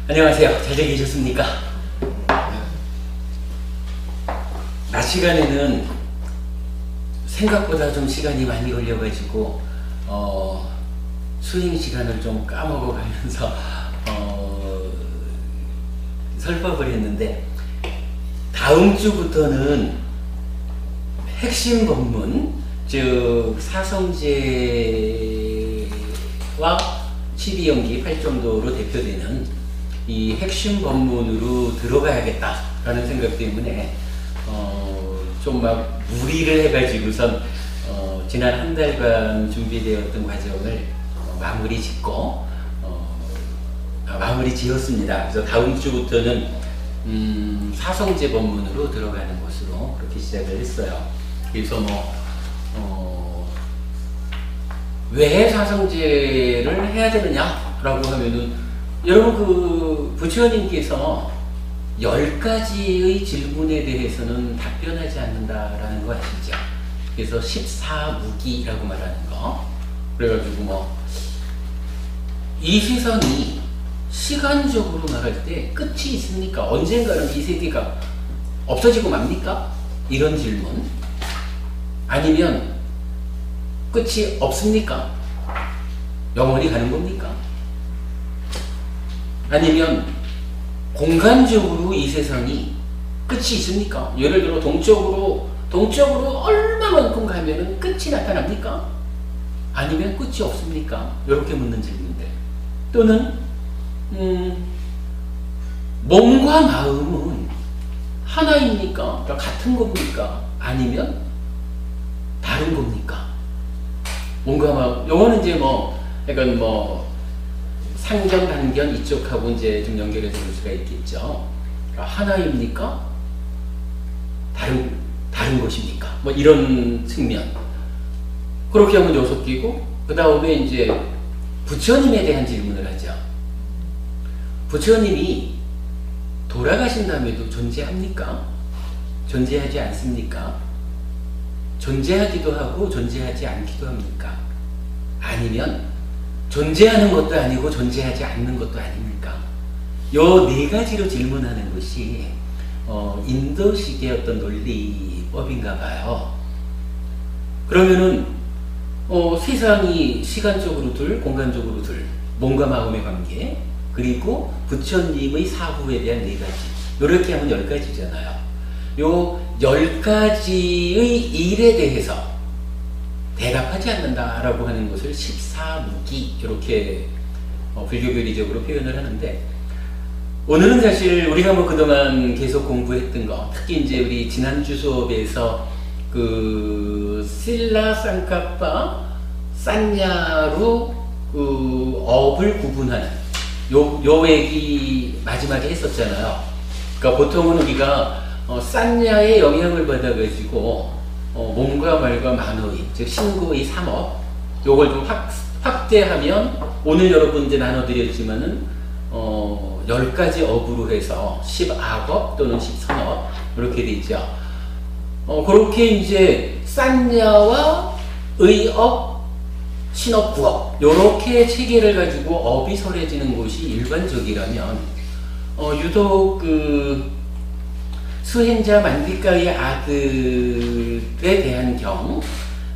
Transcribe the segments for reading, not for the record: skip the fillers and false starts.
안녕하세요. 잘들 계셨습니까? 낮 시간에는 생각보다 좀 시간이 많이 걸려가지고 수행 시간을 좀 까먹어가면서 설법을 했는데, 다음 주부터는 핵심 법문, 즉 사성제와 12연기 8정도로 대표되는 이 핵심 법문으로 들어가야겠다라는 생각 때문에 좀 막 무리를 해가지고선 지난 한 달간 준비되었던 과정을 마무리 짓고 마무리 지었습니다. 그래서 다음 주부터는 사성제 법문으로 들어가는 것으로 그렇게 시작을 했어요. 그래서 왜 사성제를 해야 되느냐라고 하면은, 여러분 부처님께서 10가지의 질문에 대해서는 답변하지 않는다라는 거 아시죠? 그래서 14무기라고 말하는 거. 그래가지고 이 세상이 시간적으로 말할 때 끝이 있습니까? 언젠가는 이 세계가 없어지고 맙니까? 이런 질문. 아니면 끝이 없습니까? 영원히 가는 겁니까? 아니면 공간적으로 이 세상이 끝이 있습니까? 예를 들어 동쪽으로 얼마만큼 가면은 끝이 나타납니까? 아니면 끝이 없습니까? 이렇게 묻는 질문인데, 또는 몸과 마음은 하나입니까? 그러니까 같은 겁니까? 아니면 다른 겁니까? 몸과 마음, 요거는 이제 약간 상견, 단견 이쪽하고 이제 좀 연결해서 볼 수가 있겠죠. 그러니까 하나입니까? 다른 것입니까? 이런 측면. 그렇게 하면 6개고, 그 다음에 이제 부처님에 대한 질문을 하죠. 부처님이 돌아가신 다음에도 존재합니까? 존재하지 않습니까? 존재하기도 하고 존재하지 않기도 합니까? 아니면 존재하는 것도 아니고 존재하지 않는 것도 아닙니까? 요 4가지로 질문하는 것이 인도식의 어떤 논리법인가 봐요. 그러면은 세상이 시간적으로 둘, 공간적으로 둘, 몸과 마음의 관계, 그리고 부처님의 사후에 대한 4가지, 이렇게 하면 10가지잖아요. 요 10가지의 일에 대해서 대답하지 않는다라고 하는 것을 14무기, 이렇게 불교교리적으로 표현을 하는데, 오늘은 사실 우리가 그동안 계속 공부했던 거, 특히 이제 우리 지난주 수업에서 실라 쌍카파 산야로 업을 구분하는 요 얘기 마지막에 했었잖아요. 그러니까 보통은 우리가 산야의 영향을 받아가지고 몸과 말과 만의, 즉 신고의 3업, 요걸 좀 확대하면, 오늘 여러분 이제 나눠드렸지만은 10가지 업으로 해서 10악업 또는 10선업 이렇게 되죠. 그렇게 이제 산야와 의업, 신업, 구업, 요렇게 체계를 가지고 업이 설해지는 곳이 일반적이라면, 유독 수행자 만디가의 아들에 대한 경,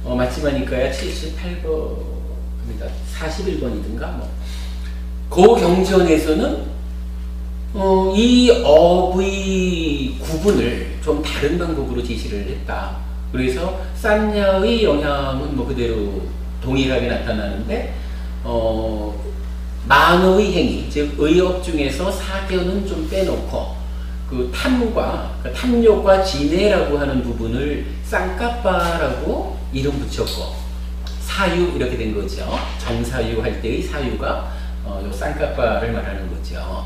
마치마니까야 78번입니다. 41번이든가 그 경전에서는 이 업의 구분을 좀 다른 방법으로 제시를 했다. 그래서 산야의 영향은 그대로 동일하게 나타나는데, 만의 행위, 즉 의업 중에서 사견은 좀 빼놓고 탐욕과 진해라고 하는 부분을 쌍까빠라고 이름 붙였고, 사유 이렇게 된 거죠. 정사유 할 때의 사유가 요 쌍까빠를 말하는 거죠.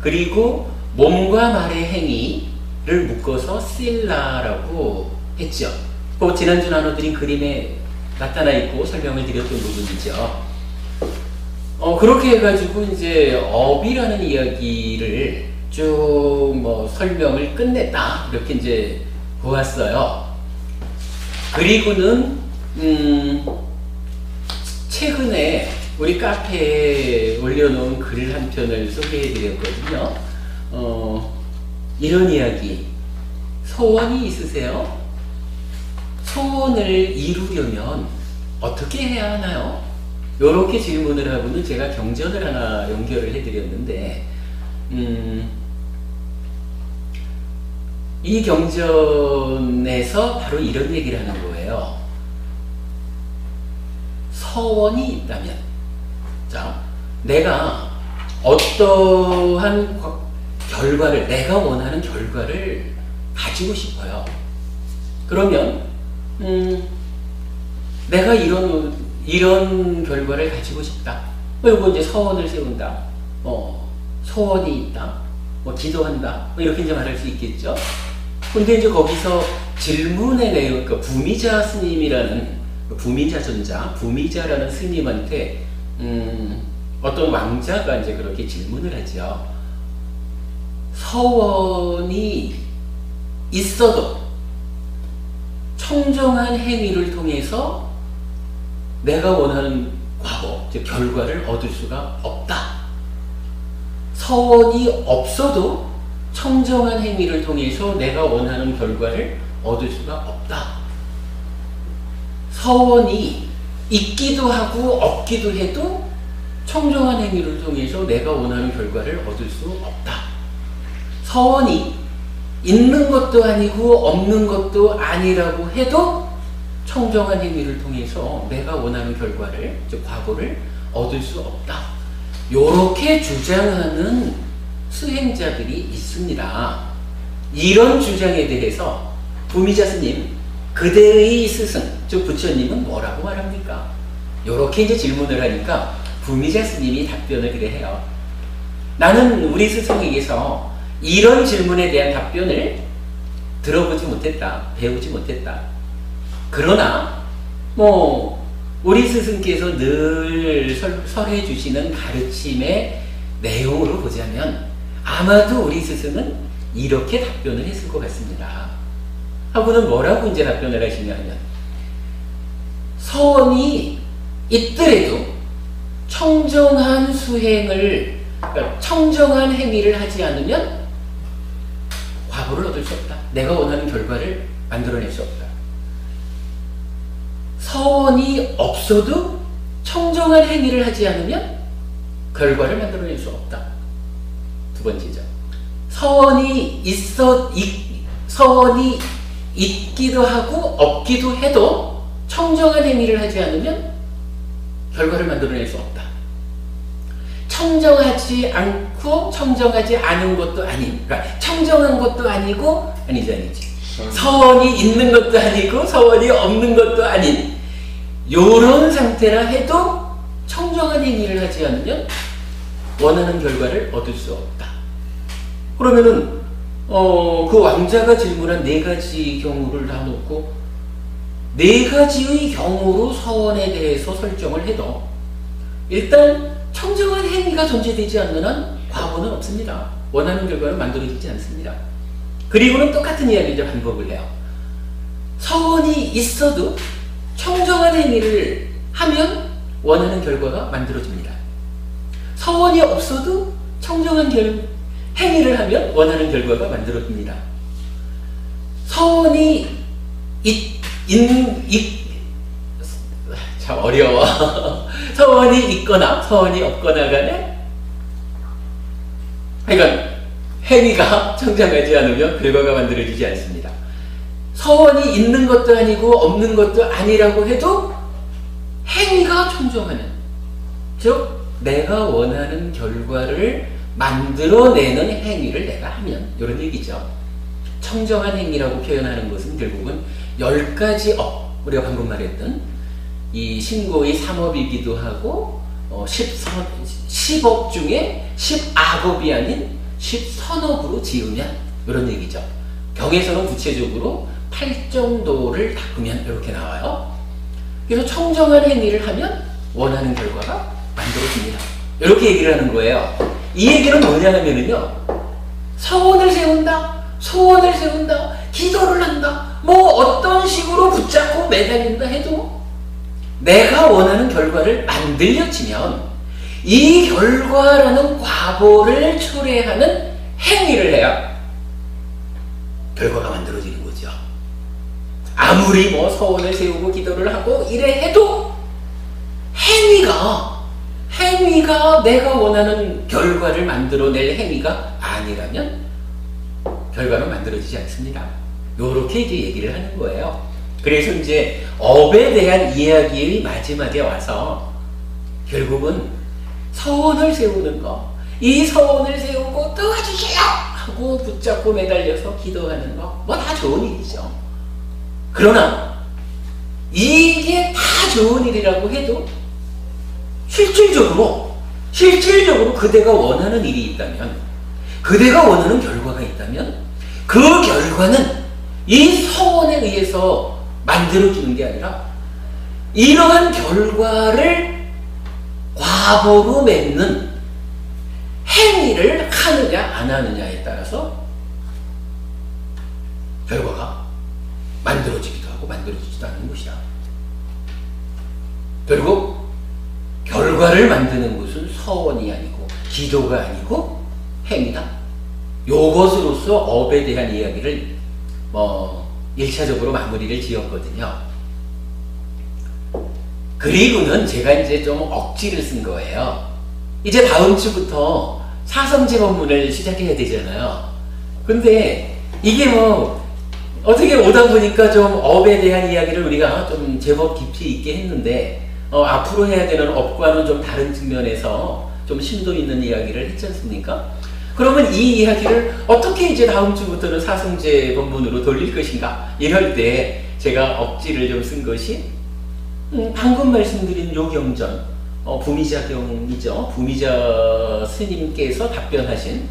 그리고 몸과 말의 행위를 묶어서 실라라고 했죠. 지난주 나눠드린 그림에 나타나 있고 설명을 드렸던 부분이죠. 그렇게 해가지고 이제 업이라는 이야기를 쭉 설명을 끝냈다, 이렇게 이제 보았어요. 그리고는 최근에 우리 카페에 올려놓은 글 한 편을 소개해 드렸거든요. 이런 이야기. 소원이 있으세요? 소원을 이루려면 어떻게 해야 하나요? 이렇게 질문을 하고는 제가 경전을 하나 연결을 해드렸는데, 이 경전에서 바로 이런 얘기를 하는 거예요. 서원이 있다면, 자, 내가 어떠한 결과를, 내가 원하는 결과를 가지고 싶어요. 그러면 내가 이런 결과를 가지고 싶다. 이거 이제 서원을 세운다. 소원이 있다. 기도한다. 이렇게 이제 말할 수 있겠죠. 근데 이제 거기서 질문의 내용, 그러니까 부미자 스님이라는, 부미자 전자, 부미자라는 스님한테 어떤 왕자가 이제 그렇게 질문을 하죠. 서원이 있어도 청정한 행위를 통해서 내가 원하는 과거, 즉 결과를 얻을 수가 없다. 서원이 없어도 청정한 행위를 통해서 내가 원하는 결과를 얻을 수가 없다. 서원이 있기도 하고 없기도 해도 청정한 행위를 통해서 내가 원하는 결과를 얻을 수 없다. 서원이 있는 것도 아니고 없는 것도 아니라고 해도 청정한 행위를 통해서 내가 원하는 결과를, 즉 과거를 얻을 수 없다. 요렇게 주장하는 수행자들이 있습니다. 이런 주장에 대해서 부미자 스님, 그대의 스승, 즉 부처님은 뭐라고 말합니까? 요렇게 이제 질문을 하니까 부미자 스님이 답변을 그래 해요. 나는 우리 스승에게서 이런 질문에 대한 답변을 들어보지 못했다. 배우지 못했다. 그러나 우리 스승께서 늘 설해 주시는 가르침의 내용으로 보자면 아마도 우리 스승은 이렇게 답변을 했을 것 같습니다. 하고는 뭐라고 이제 답변을 하시냐면, 서원이 있더라도 청정한 수행을, 그러니까 청정한 행위를 하지 않으면 과보를 얻을 수 없다. 내가 원하는 결과를 만들어낼 수 없다. 서원이 없어도 청정한 행위를 하지 않으면 결과를 만들어낼 수 없다. 두 번째죠. 서원이 있기도 하고 없기도 해도 청정한 행위를 하지 않으면 결과를 만들어낼 수 없다. 청정하지 않고 청정하지 않은 것도 아닌, 그러니까 청정한 것도 아니고, 아니지. 서원이 있는 것도 아니고 서원이 없는 것도 아닌 요런 상태라 해도 청정한 행위를 하지 않으면 원하는 결과를 얻을 수 없다. 그러면은 그 왕자가 질문한 네 가지 경우를 다 놓고 네 가지의 경우로 서원에 대해서 설정을 해도 일단 청정한 행위가 존재되지 않는 한 과보는 없습니다. 원하는 결과는 만들어지지 않습니다. 그리고는 똑같은 이야기를 반복을 해요. 서원이 있어도 청정한 행위를 하면 원하는 결과가 만들어집니다. 서원이 없어도 청정한 행위를 하면 원하는 결과가 만들어집니다. 서원이 참 어려워. 서원이 있거나 서원이 없거나 간에, 그러니까 행위가 청정하지 않으면 결과가 만들어지지 않습니다. 서원이 있는 것도 아니고 없는 것도 아니라고 해도 행위가 청정하는, 즉 내가 원하는 결과를 만들어내는 행위를 내가 하면, 이런 얘기죠. 청정한 행위라고 표현하는 것은 결국은 10가지 업, 우리가 방금 말했던 이 신고의 3업이기도 하고 10업 중에 10악업이 아닌 10선업으로 지으면, 이런 얘기죠. 경에서는 구체적으로 8정도를 닦으면 이렇게 나와요. 그래서 청정한 행위를 하면 원하는 결과가 만들어집니다. 이렇게 얘기를 하는 거예요. 이 얘기는 뭐냐면요, 서원을 세운다, 소원을 세운다, 기도를 한다, 뭐 어떤 식으로 붙잡고 매달린다 해도 내가 원하는 결과를 만들려 치면 이 결과라는 과보를 초래하는 행위를 해야 결과가 만들어지는 거죠. 아무리 뭐 서원을 세우고 기도를 하고 이래 해도 행위가 내가 원하는 결과를 만들어낼 행위가 아니라면 결과는 만들어지지 않습니다. 요렇게 이제 얘기를 하는 거예요. 그래서 이제 업에 대한 이야기의 마지막에 와서 결국은 서원을 세우는 거, 이 서원을 세우고 도와주세요 하고 붙잡고 매달려서 기도하는 거, 뭐 다 좋은 일이죠. 그러나 이게 다 좋은 일이라고 해도 실질적으로 그대가 원하는 일이 있다면, 그대가 원하는 결과가 있다면 그 결과는 이 서원에 의해서 만들어지는 게 아니라 이러한 결과를 과보로 맺는 행위를 하느냐 안 하느냐에 따라서 결과가 만들어지기도 하고 만들어지지도 않는 것이야. 결국 결과를 만드는 것은 서원이 아니고 기도가 아니고 행위다. 요것으로서 업에 대한 이야기를 1차적으로 마무리를 지었거든요. 그리고는 제가 이제 좀 억지를 쓴 거예요. 이제 다음 주부터 사성제 법문을 시작해야 되잖아요. 근데 이게 뭐 어떻게 오다 보니까 좀 업에 대한 이야기를 우리가 좀 제법 깊이 있게 했는데 앞으로 해야 되는 업과는 좀 다른 측면에서 좀 심도 있는 이야기를 했지 않습니까? 그러면 이 이야기를 어떻게 이제 다음 주부터는 사성제 법문으로 돌릴 것인가? 이럴 때 제가 억지를 좀 쓴 것이 방금 말씀드린 요경전, 부미자경이죠. 부미자 스님께서 답변하신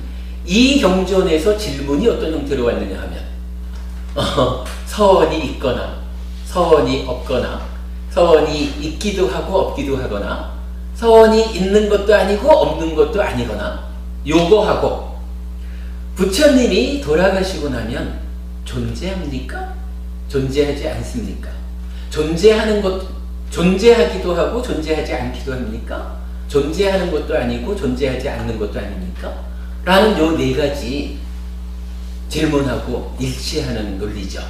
이 경전에서 질문이 어떤 형태로 왔느냐 하면 서원이 있거나 서원이 없거나 서원이 있기도 하고 없기도 하거나 서원이 있는 것도 아니고 없는 것도 아니거나 요거하고 부처님이 돌아가시고 나면 존재합니까? 존재하지 않습니까? 존재하기도 하고 존재하지 않기도 합니까? 존재하는 것도 아니고 존재하지 않는 것도 아닙니까? 라는 요 네 가지 질문하고 일치하는 논리죠.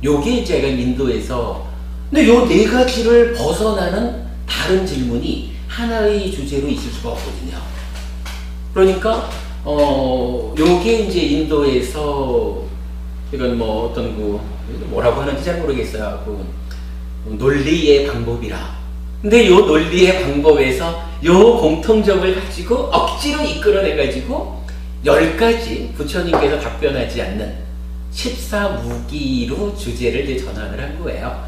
요게 제가 인도에서 근데 요 네 가지를 벗어나는 다른 질문이 하나의 주제로 있을 수가 없거든요. 그러니까 요게 이제 인도에서 이건 뭐 어떤 뭐라고 하는지 잘 모르겠어요. 논리의 방법이라. 근데 요 논리의 방법에서 요 공통점을 가지고 억지로 이끌어내가지고 10가지 부처님께서 답변하지 않는 14무기로 주제를 이제 전환을 한 거예요.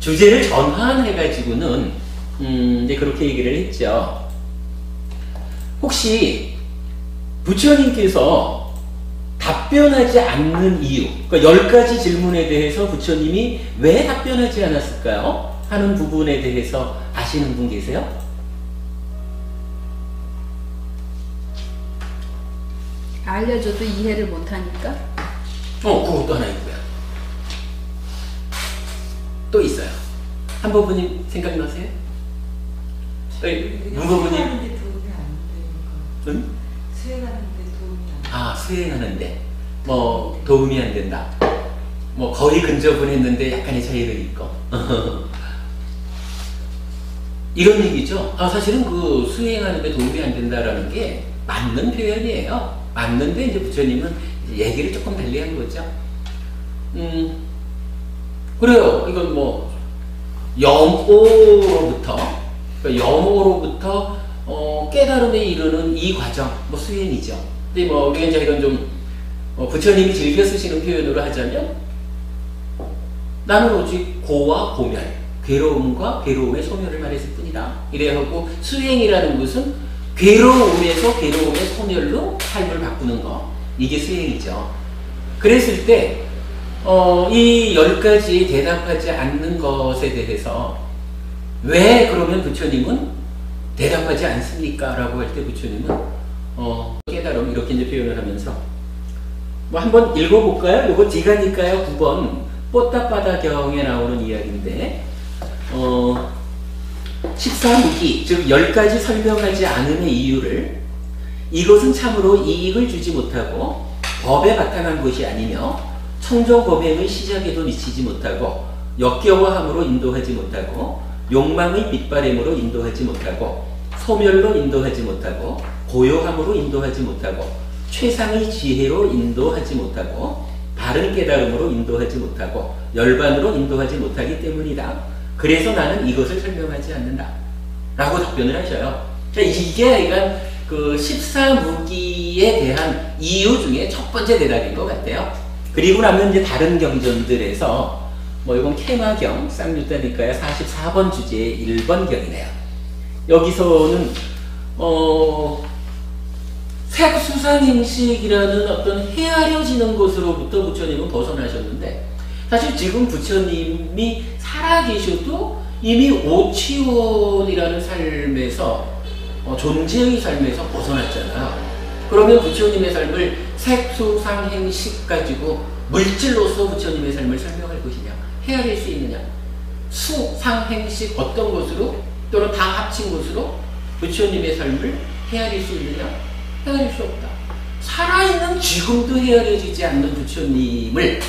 주제를 전환해가지고는 이제 그렇게 얘기를 했죠. 혹시 부처님께서 답변하지 않는 이유, 그러니까 10가지 질문에 대해서 부처님이 왜 답변하지 않았을까요? 하는 부분에 대해서 아시는 분 계세요? 알려줘도 이해를 못하니까? 그것도 하나 있고요. 또 있어요. 한 부분님 생각나세요? 문부부님? 수행하는데 도움이 안 되는 거. 수행하는데 도움이 안 된다. 수행하는데 도움이 안 된다. 거의 근접은 했는데 약간의 차이가 있고 이런 얘기죠. 사실은 수행하는데 도움이 안 된다라는 게 맞는 표현이에요. 맞는데 이제 부처님은 얘기를 조금 달리한 거죠. 그래요. 이건 염오로부터 깨달음에 이르는 이 과정, 수행이죠. 근데 우리가 이제 이건 좀 부처님이 즐겨 쓰시는 표현으로 하자면 나는 오직 고와 고멸, 괴로움과 괴로움의 소멸을 말했을 뿐이다. 이래하고 수행이라는 것은 괴로움에서 괴로움의 소멸로 삶을 바꾸는 거, 이게 수행이죠. 그랬을 때 이 10가지 대답하지 않는 것에 대해서 왜 그러면 부처님은 대답하지 않습니까? 라고 할 때 부처님은 깨달음 이렇게 이제 표현을 하면서 한번 읽어볼까요? 요거 디가니까요 9번 뽀따빠다경에 나오는 이야기인데 14무기, 즉 10가지 설명하지 않음의 이유를 이것은 참으로 이익을 주지 못하고 법에 바탕한 것이 아니며 청정범행의 시작에도 미치지 못하고 역겨워함으로 인도하지 못하고 욕망의 밑바램으로 인도하지 못하고 소멸로 인도하지 못하고 고요함으로 인도하지 못하고 최상의 지혜로 인도하지 못하고 바른 깨달음으로 인도하지 못하고 열반으로 인도하지 못하기 때문이다. 그래서 나는 이것을 설명하지 않는다. 라고 답변을 하셔요. 이게 그러니까 그 14무기에 대한 이유 중에 첫 번째 대답인 것 같아요. 그리고 나면 이제 다른 경전들에서 뭐 이건 케마경, 쌍유타니까의 44번 주제의 1번 경이네요. 여기서는 색수상행식이라는 어떤 헤아려지는 것으로부터 부처님은 벗어나셨는데 사실 지금 부처님이 살아계셔도 이미 오치원이라는 삶에서 존재의 삶에서 벗어났잖아요. 그러면 부처님의 삶을 색수상행식 가지고 물질로서 부처님의 삶을 설명할 것이냐, 헤아릴 수 있느냐, 수상행식 어떤 것으로 또는 다 합친 것으로 부처님의 삶을 헤아릴 수 있느냐, 헤아릴 수 없다. 살아있는 지금도 헤아려지지 않는 부처님을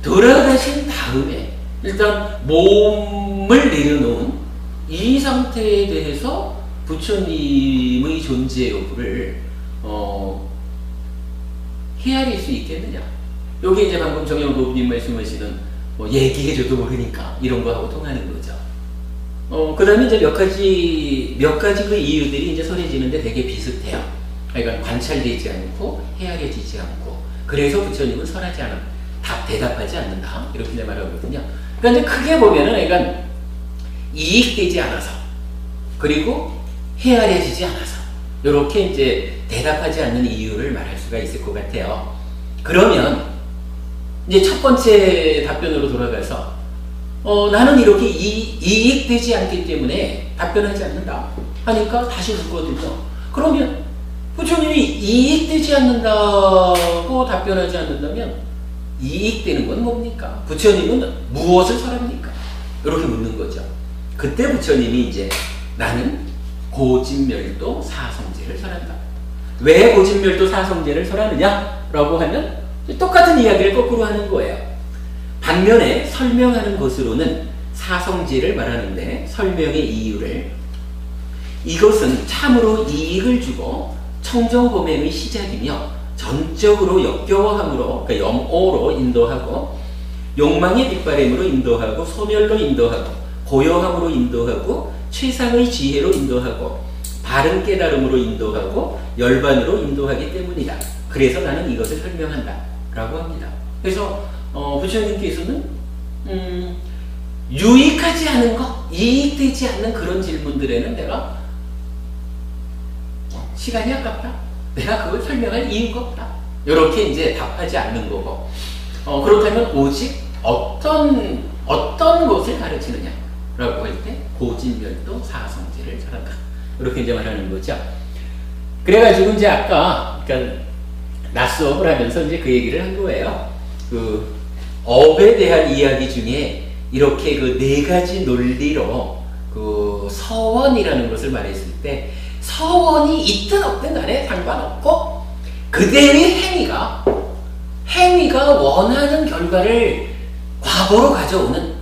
돌아가신 다음에 일단 몸을 내려놓은 이 상태에 대해서 부처님의 존재 여부를 헤아릴 수 있겠느냐. 여기 이제 방금 정영도님 말씀하시는 얘기해줘도 모르니까 이런 거하고 통하는 거죠. 그 다음에 이제 몇 가지 그 이유들이 이제 설해지는데 되게 비슷해요. 그러니까 관찰되지 않고 헤아려지지 않고 그래서 부처님은 설하지 않은 대답하지 않는다 이렇게 이제 말하거든요. 그러니까 이제 크게 보면은 그러니까 이익되지 않아서 그리고 헤아려지지 않아서 이렇게 이제 대답하지 않는 이유를 말할 수가 있을 것 같아요. 그러면 이제 첫 번째 답변으로 돌아가서 나는 이렇게 이익되지 않기 때문에 답변하지 않는다 하니까 다시 묻거든요. 그러면 부처님이 이익되지 않는다고 답변하지 않는다면 이익되는 건 뭡니까? 부처님은 무엇을 설합니까? 이렇게 묻는 거죠. 그때 부처님이 이제 나는 고진멸도 사성제를 설한다. 왜 고진멸도 사성제를 설하느냐? 라고 하면 똑같은 이야기를 거꾸로 하는 거예요. 반면에 설명하는 것으로는 사성제를 말하는데 설명의 이유를 이것은 참으로 이익을 주고 청정범행의 시작이며 전적으로 역겨워함으로 그러니까 염오로 인도하고 욕망의 빗바램으로 인도하고 소멸로 인도하고 고요함으로 인도하고 최상의 지혜로 인도하고 바른 깨달음으로 인도하고 열반으로 인도하기 때문이다. 그래서 나는 이것을 설명한다 라고 합니다. 그래서 부처님께서는 유익하지 않은 것, 이익되지 않는 그런 질문들에는 내가 시간이 아깝다. 내가 그걸 설명할 이유가 없다. 이렇게 이제 답하지 않는 거고 그렇다면 오직 어떤 것을 가르치느냐 라고 할 때 고진멸도 사성제를 설한다. 이렇게 이제 말하는 거죠. 그래가지고 이제 아까 그러니까 낮수업을 하면서 이제 그 얘기를 한 거예요. 그 업에 대한 이야기 중에 이렇게 그 네 가지 논리로 그 서원이라는 것을 말했을 때 서원이 있든 없든 간에 상관없고 그대의 행위가 원하는 결과를 과거로 가져오는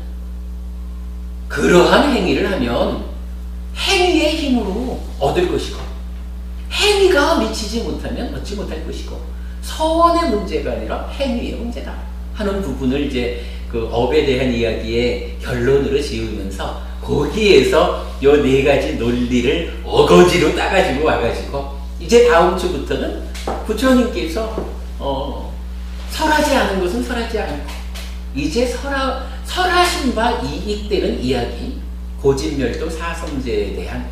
그러한 행위를 하면 행위의 힘으로 얻을 것이고 행위가 미치지 못하면 얻지 못할 것이고 서원의 문제가 아니라 행위의 문제다 하는 부분을 이제 그 업에 대한 이야기의 결론으로 지으면서 거기에서 요 네 가지 논리를 어거지로 따가지고 와가지고 이제 다음 주부터는 부처님께서 설하지 않은 것은 설하지 않고 이제 설하신 바 이익되는 이야기 고진멸도 사성제에 대한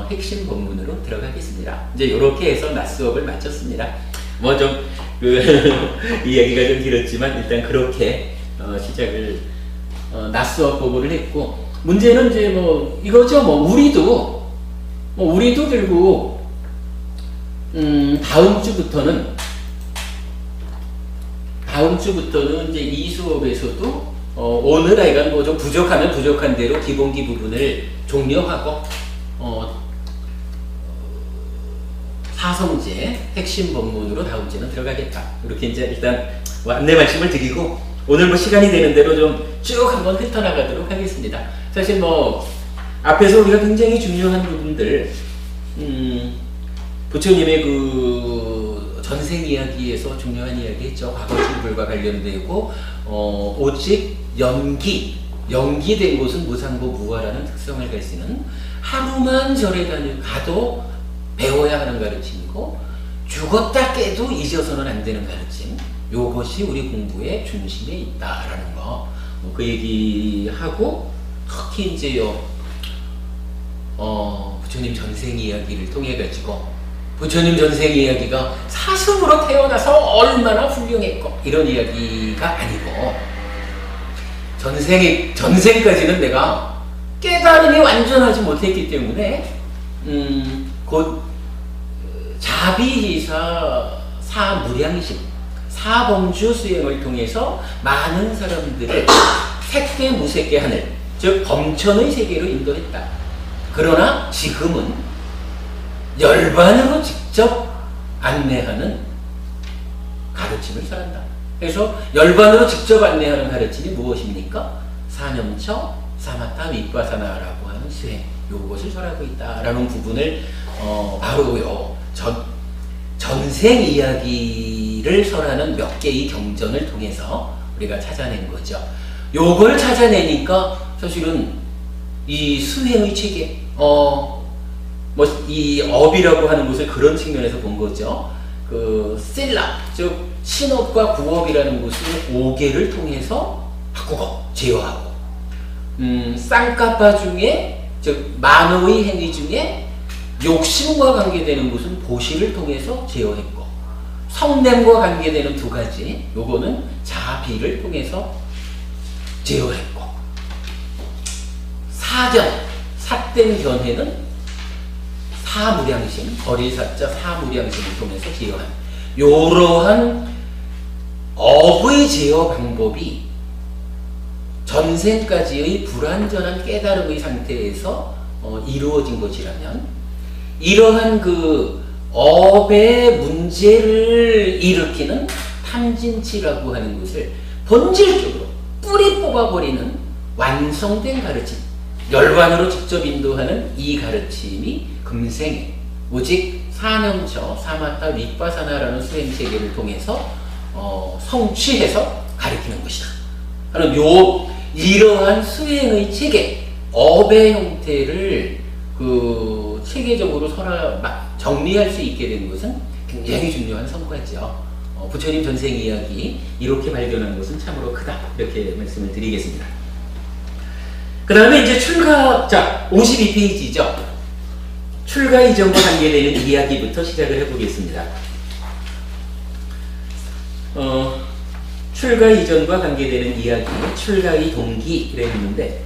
핵심 본문으로 들어가겠습니다. 이제 이렇게 해서 낮수업을 마쳤습니다. 뭐 좀 이야기가 좀 길었지만 일단 그렇게 시작을 낮수업 보고를 했고 문제는 이제 뭐 이거죠. 뭐 우리도 결국 다음 주부터는 이제 이 수업에서도 오늘 아이가 뭐 좀 부족하면 부족한 대로 기본기 부분을 종료하고 사성제 핵심 본문으로 다음 주에는 들어가겠다. 이렇게 이제 일단 안내 말씀을 드리고 오늘 뭐 시간이 되는 대로 좀 쭉 한번 훑어나가도록 하겠습니다. 사실 뭐 앞에서 우리가 굉장히 중요한 부분들 부처님의 그 전생 이야기에서 중요한 이야기 했죠. 과거 출불과 관련되고 오직 연기된 곳은 무상고 무화라는 특성을 가지는 하루만 절에 가도 배워야 하는 가르침이고 죽었다 깨도 잊어서는 안 되는 가르침, 요것이 우리 공부의 중심에 있다라는 거, 그 얘기하고 특히 이제 부처님 전생 이야기를 통해 가지고 부처님 전생 이야기가 사슴으로 태어나서 얼마나 훌륭했고 이런 이야기가 아니고 전생까지는 내가 깨달음이 완전하지 못했기 때문에 곧 자비희사 사무량심 사범주 수행을 통해서 많은 사람들을 색계 무색계 하늘 즉 범천의 세계로 인도했다. 그러나 지금은 열반으로 직접 안내하는 가르침을 설한다. 그래서 열반으로 직접 안내하는 가르침이 무엇입니까? 사념처 사마타 윗바사나라고 하는 수행, 요것을 설하고 있다라는 부분을 바로요 전생 이야기를 설하는 몇 개의 경전을 통해서 우리가 찾아낸 거죠. 요걸 찾아내니까 사실은 이 수행의 체계, 이 업이라고 하는 것을 그런 측면에서 본 거죠. 그 셀라, 즉 신업과 구업이라는 것을 5개를 통해서 바꾸고 제어하고, 쌍까파 중에 즉 만호의 행위 중에 욕심과 관계되는 것은 보시를 통해서 제어했고, 성냄과 관계되는 2가지, 요거는 자비를 통해서 제어했고, 사견, 삿된 견해는 사무량심, 거리사자 사무량심을 통해서 제어한 요러한 업의 제어 방법이 전생까지의 불완전한 깨달음의 상태에서 이루어진 것이라면, 이러한 그 업의 문제를 일으키는 탐진치라고 하는 것을 본질적으로 뿌리 뽑아버리는 완성된 가르침, 열반으로 직접 인도하는 이 가르침이 금생에 오직 사념처 사마타 윗바사나라는 수행체계를 통해서 성취해서 가르치는 것이다. 그럼 이러한 수행의 체계, 업의 형태를 그 체계적으로 정리할 수 있게 된 것은 굉장히 중요한 성과죠. 부처님 전생 이야기 이렇게 발견한 것은 참으로 크다, 이렇게 말씀을 드리겠습니다. 그 다음에 이제 출가, 자 52페이지죠. 출가 이전과 관계되는 이야기부터 시작을 해보겠습니다. 출가 이전과 관계되는 이야기, 출가의 동기를 했는데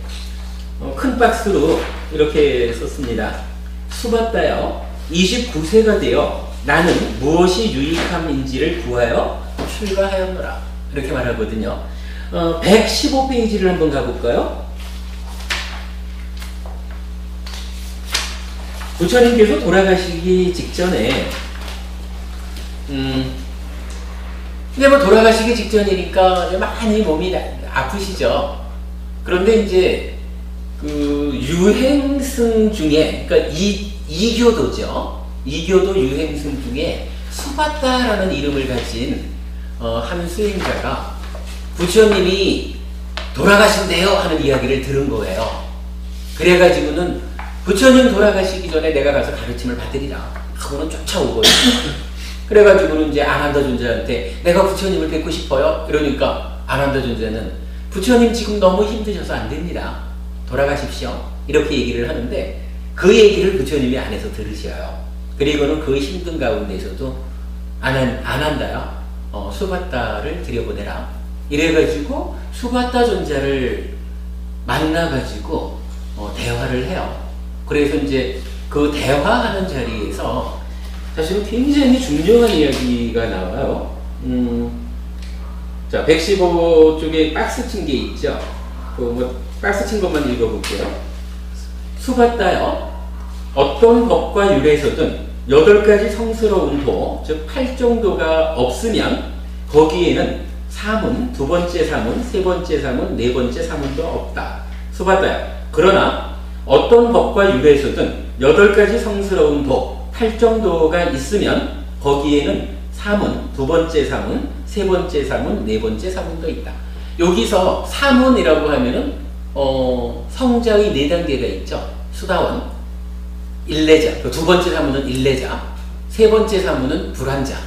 큰 박스로 이렇게 썼습니다. 수바다여 29세가 되어 나는 무엇이 유익함인지를 구하여 출가하였노라, 이렇게 말하거든요. 115페이지를 한번 가볼까요? 부처님께서 돌아가시기 직전에 근데 뭐 돌아가시기 직전이니까 많이 몸이 아프시죠. 그런데 이제 그 유행승 중에, 그러니까 이교도죠. 이교도 유행승 중에 수바다라는 이름을 가진 한 수행자가 부처님이 돌아가신대요 하는 이야기를 들은 거예요. 그래가지고는 부처님 돌아가시기 전에 내가 가서 가르침을 받으리라 하고는 쫓아오거든요. 그래가지고는 이제 아난다 존자한테 내가 부처님을 뵙고 싶어요. 이러니까 아난다 존자는 부처님 지금 너무 힘드셔서 안 됩니다. 돌아가십시오. 이렇게 얘기를 하는데 그 얘기를 부처님이 안에서 들으셔요. 그리고는 그 힘든 가운데서도 아난다야, 수바다를 들여보내라. 이래가지고 수바다 존자를 만나가지고 대화를 해요. 그래서 이제 그 대화하는 자리에서 사실은 굉장히 중요한 이야기가 나와요. 자, 115 쪽에 박스 친 게 있죠. 박스 친 것만 읽어볼게요. 수받다여 어떤 법과 율에서든 8가지 성스러운 도, 즉 8정도가 없으면 거기에는 사문, 두 번째 사문, 세 번째 사문, 네 번째 사문도 없다. 수받다여 그러나 어떤 법과 율에서든 8가지 성스러운 도, 8정도가 있으면 거기에는 사문, 두 번째 사문, 세 번째 사문, 네 번째 사문도 있다. 여기서 사문이라고 하면은 성자의 4단계가 있죠. 수다원, 일례자, 그 두 번째 사문은 일례자, 세 번째 사문은 불환자,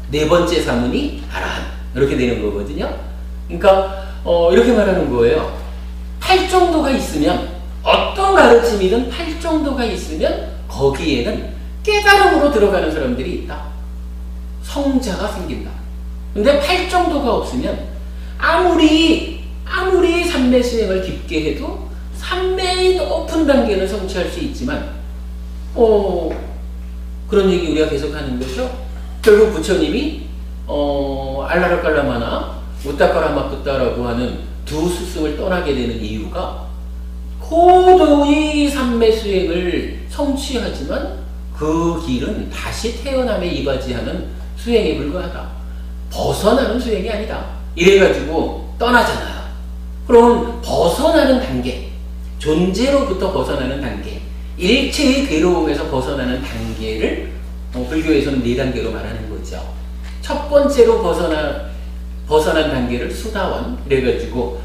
네 번째 사문이 아라한 이렇게 되는 거거든요. 그러니까 이렇게 말하는 거예요. 8정도가 있으면 어떤 가르침이든 8정도가 있으면 거기에는 깨달음으로 들어가는 사람들이 있다. 성자가 생긴다. 근데 8정도가 없으면 아무리 삼매 수행을 깊게 해도 삼매의 높은 단계는 성취할 수 있지만 그런 얘기 우리가 계속 하는 거죠. 결국 부처님이 알라라깔라마나 우따까라마쿠따라고 하는 두 스승을 떠나게 되는 이유가 고도의 삼매 수행을 성취하지만 그 길은 다시 태어남에 이바지하는 수행에 불과하다. 벗어나는 수행이 아니다. 이래가지고 떠나잖아요. 그럼 벗어나는 단계, 존재로부터 벗어나는 단계, 일체의 괴로움에서 벗어나는 단계를 불교에서는 4단계로 말하는 거죠. 첫 번째로 벗어난 단계를 수다원, 그래가지고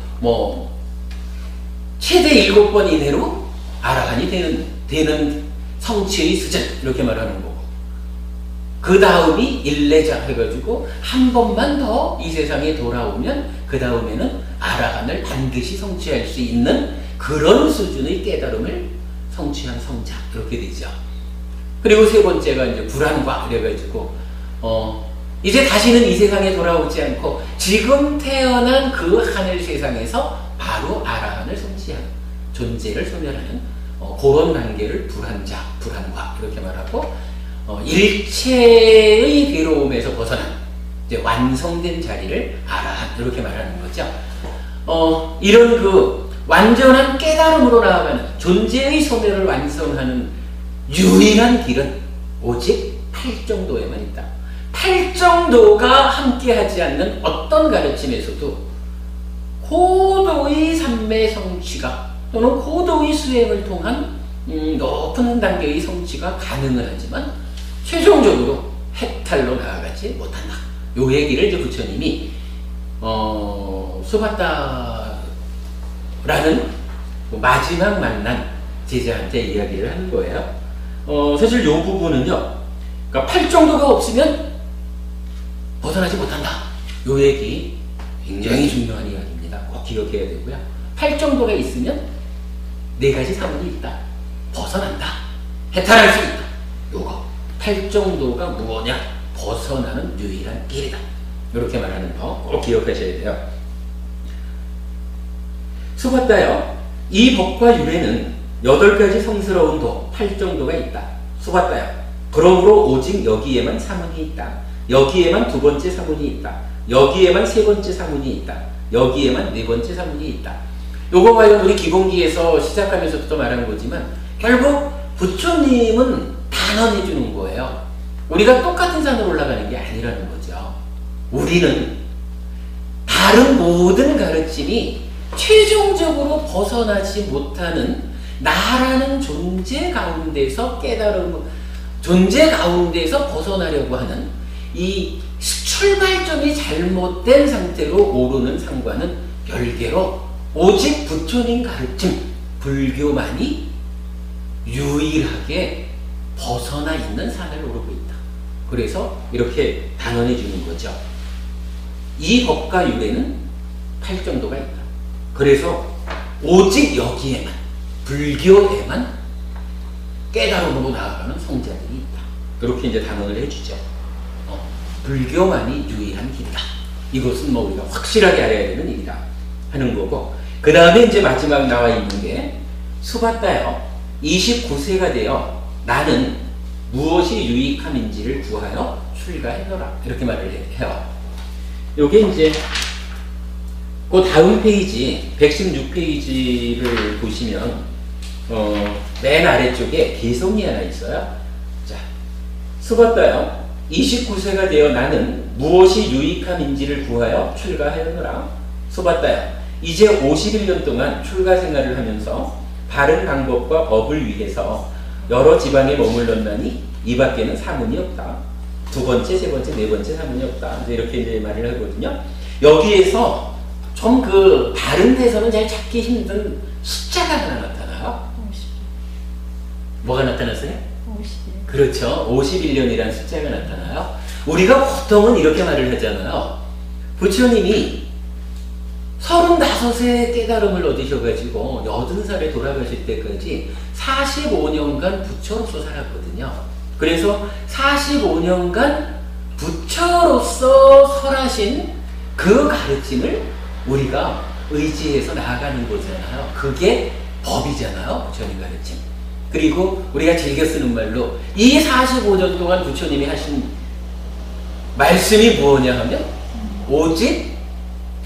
최대 7번 이내로 아라한이 되는 성취의 수준, 이렇게 말하는 거고, 그 다음이 일례자 해가지고 한 번만 더 이 세상에 돌아오면 그 다음에는 아라한을 반드시 성취할 수 있는 그런 수준의 깨달음을 성취한 성자, 이렇게 되죠. 그리고 세 번째가 이제 불안과, 그래가지고 이제 다시는 이 세상에 돌아오지 않고 지금 태어난 그 하늘 세상에서 바로 아라한을 성취하는, 존재를 소멸하는 그런 단계를 불안자, 불안과 이렇게 말하고, 일체의 괴로움에서 벗어난 이제 완성된 자리를 아라한, 이렇게 말하는 거죠. 이런 그 완전한 깨달음으로 나아가는 존재의 소멸을 완성하는 유일한 길은 오직 8정도에만 있다. 8정도가 함께하지 않는 어떤 가르침에서도 고도의 삼매 성취가 또는 고도의 수행을 통한 높은 단계의 성취가 가능은 하지만 최종적으로 해탈로 나아가지 못한다. 요 얘기를 이제 부처님이 수받다라는 마지막 만난 제자한테 이야기를 하는 거예요. 사실 요 부분은요, 그러니까 8정도가 없으면 벗어나지 못한다. 요 얘기 굉장히 중요한 이야기입니다. 꼭 기억해야 되고요. 8정도가 있으면 4가지 사문이 있다. 벗어난다. 해탈할 수 있다. 요거 8정도가 무엇냐? 벗어나는 유일한 길이다. 이렇게 말하는 거 꼭 기억하셔야 돼요. 수받다여 이 법과 율에는 8가지 성스러운 도 8정도가 있다. 수받다여 그러므로 오직 여기에만 사문이 있다. 여기에만 두 번째 사문이 있다. 여기에만 세 번째 사문이 있다. 여기에만 네 번째 사문이 있다. 요거 과연 우리 기본기에서 시작하면서부터 말한 거지만 결국 부처님은 단언해 주는 거예요. 우리가 똑같은 산으로 올라가는 게 아니라는 거죠. 우리는 다른 모든 가르침이 최종적으로 벗어나지 못하는 나라는 존재 가운데서 존재 가운데서 벗어나려고 하는 이 출발점이 잘못된 상태로 오르는 상과는 별개로 오직 부처님 가르침, 불교만이 유일하게 벗어나 있는 산을 오르고 있다. 그래서 이렇게 단언해 주는 거죠. 이 법과 율에는 8정도가 있다. 그래서 오직 여기에만, 불교에만 깨달음으로 나아가는 성자들이 있다. 그렇게 이제 단언을 해주죠. 불교만이 유일한 길이다. 이것은 우리가 확실하게 알아야 되는 일이다 하는 거고, 그 다음에 이제 마지막 나와 있는 게 수받다여 29세가 되어 나는 무엇이 유익함인지를 구하여 출가해너라. 이렇게 말을 해요. 요게 이제 그 다음 페이지 116페이지를 보시면 맨 아래쪽에 개성이 하나 있어요. 자, 써봤다요. 29세가 되어 나는 무엇이 유익함인지를 구하여 출가하였노라. 써봤다요. 이제 51년 동안 출가 생활을 하면서 바른 방법과 법을 위해서 여러 지방에 머물렀나니 이 밖에는 사문이 없다. 두 번째, 세 번째, 네 번째 사문이 없다. 이렇게 이제 말을 하거든요. 여기에서 좀 다른 데서는 잘 찾기 힘든 숫자가 하나 나타나요. 50. 뭐가 나타났어요? 50. 그렇죠. 51년이라는 숫자가 나타나요. 우리가 보통은 이렇게 말을 하잖아요. 부처님이 35세 깨달음을 얻으셔가지고 80살에 돌아가실 때까지 45년간 부처로서 살았거든요. 그래서 45년간 부처로서 설하신 그 가르침을 우리가 의지해서 나아가는 거잖아요. 그게 법이잖아요. 부처님 가르침. 그리고 우리가 즐겨 쓰는 말로 이 45년 동안 부처님이 하신 말씀이 무엇냐 하면 오직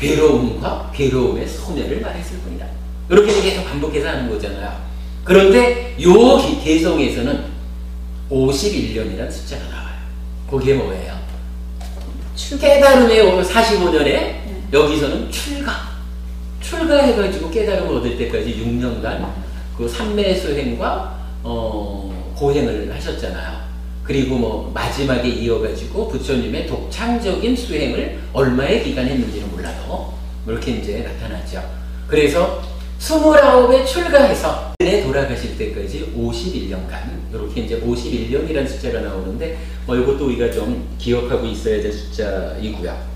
괴로움과 괴로움의 소멸을 말했을 뿐이다. 이렇게 계속 반복해서 하는 거잖아요. 그런데 요 개성에서는 51년이라는 숫자가 나와요. 그게 뭐예요? 깨달음의 45년에 여기서는 출가해가지고 깨달음을 얻을 때까지 6년간 그 삼매 수행과 고행을 하셨잖아요. 그리고 뭐 마지막에 이어가지고 부처님의 독창적인 수행을 얼마의 기간 했는지는 몰라도 이렇게 이제 나타나죠. 그래서 29에 출가해서 돌아가실 때까지 51년간 이렇게 이제 51년이라는 숫자가 나오는데 이것도 우리가 좀 기억하고 있어야 될 숫자이고요.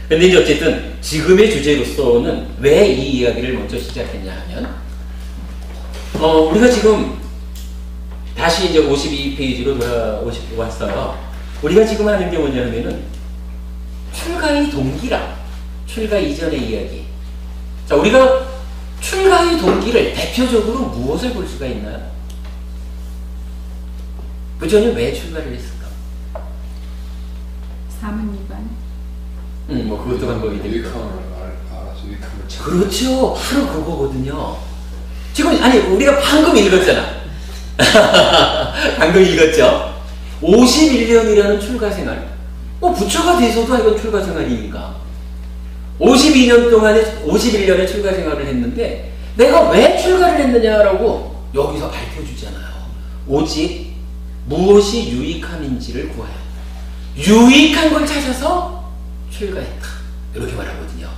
근데 이제 어쨌든 지금의 주제로서는 왜 이 이야기를 먼저 시작했냐 하면 우리가 지금 다시 이제 52페이지로 돌아왔어요. 우리가 지금 하는 게 뭐냐 하면은 출가의 동기랑 출가 이전의 이야기. 자, 우리가 출가의 동기를 대표적으로 무엇을 볼 수가 있나요? 부처님 왜 출가를 했을까? 사문이반. 뭐 그것도 방법이 됩니다. 유익함을 알아서 유익함을 찾고. 그렇죠. 바로 그거거든요. 지금 아니 우리가 방금 읽었잖아. 방금 읽었죠. 51년이라는 출가 생활. 부처가 돼서도 이건 출가 생활이니까. 52년 동안에 51년의 출가 생활을 했는데 내가 왜 출가를 했느냐라고 여기서 밝혀주잖아요. 오직 무엇이 유익함인지를 구하였다. 유익한 걸 찾아서 출가했다. 이렇게 말하거든요.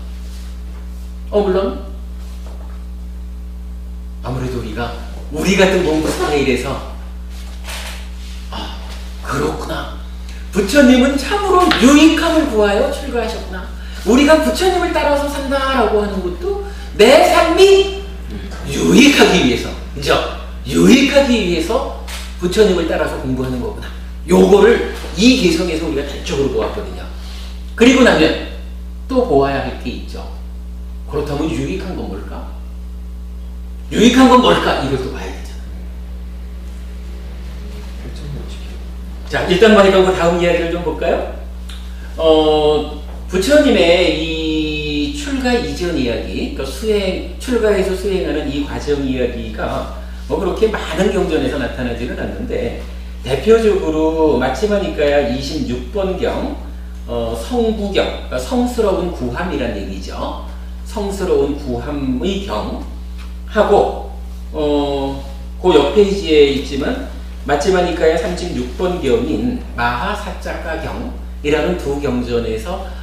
물론 아무래도 우리 같은 공부 스타일에서 그렇구나. 부처님은 참으로 유익함을 구하여 출가하셨구나. 우리가 부처님을 따라서 산다라고 하는 것도 내 삶이 유익하기 위해서, 그죠? 유익하기 위해서 부처님을 따라서 공부하는 거구나. 요거를 이 개성에서 우리가 단적으로 보았거든요. 그리고 나면 또 보아야 할 게 있죠. 그렇다면 유익한 건 뭘까? 유익한 건 뭘까? 이걸 또 봐야 되잖아. 자, 일단 그 다음 이야기를 좀 볼까요? 부처님의 이 출가 이전 이야기, 그러니까 출가해서 수행하는 이 과정 이야기가 그렇게 많은 경전에서 나타나지는 않는데, 대표적으로 마치마니까야 26번경, 성구경, 그러니까 성스러운 구함이란 얘기죠. 성스러운 구함의 경, 하고, 그 옆 페이지에 있지만, 마치마니까야 36번 경인 마하사짜가경이라는 두 경전에서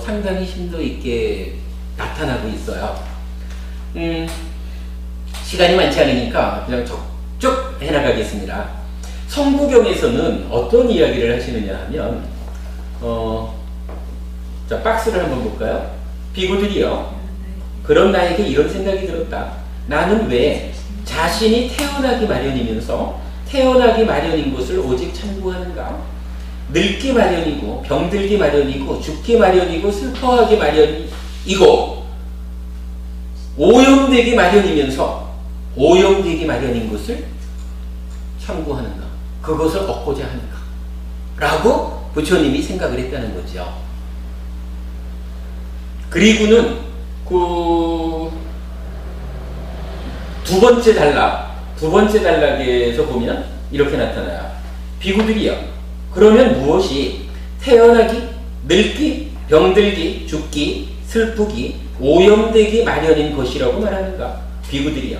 상당히 심도 있게 나타나고 있어요. 시간이 많지 않으니까 그냥 쭉 해나가겠습니다. 성구경에서는 어떤 이야기를 하시느냐 하면, 자, 박스를 한번 볼까요? 비구들이요. 그런 나에게 이런 생각이 들었다. 나는 왜 자신이 태어나기 마련이면서 태어나기 마련인 것을 오직 참고하는가? 늙기 마련이고 병들기 마련이고 죽기 마련이고 슬퍼하기 마련이고 오염되기 마련이면서 오염되기 마련인 것을 참고하는가? 그것을 얻고자 하는가? 라고 부처님이 생각을 했다는 거죠. 그리고는 그 두 번째 단락에서 보면 이렇게 나타나요. 비구들이여, 그러면 무엇이 태어나기, 늙기, 병들기, 죽기, 슬프기, 오염되기 마련인 것이라고 말하는가? 비구들이여,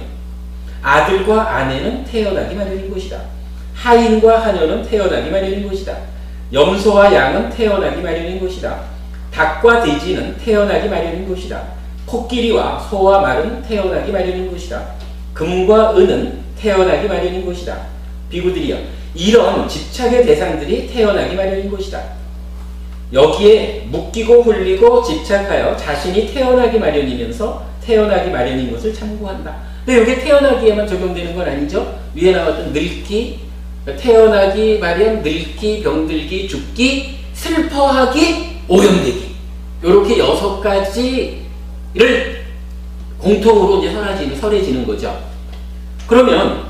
아들과 아내는 태어나기 마련인 것이다. 하인과 하녀는 태어나기 마련인 것이다. 염소와 양은 태어나기 마련인 것이다. 닭과 돼지는 태어나기 마련인 것이다. 코끼리와 소와 말은 태어나기 마련인 것이다. 금과 은은 태어나기 마련인 것이다. 비구들이여, 이런 집착의 대상들이 태어나기 마련인 것이다. 여기에 묶이고 홀리고 집착하여 자신이 태어나기 마련이면서 태어나기 마련인 것을 참고한다. 근데 이게 태어나기에만 적용되는 건 아니죠. 위에 나왔던 늙기, 태어나기 마련, 늙기, 병들기, 죽기, 슬퍼하기, 오염되기, 이렇게 6가지를 공통으로 이제 설해지는 거죠. 그러면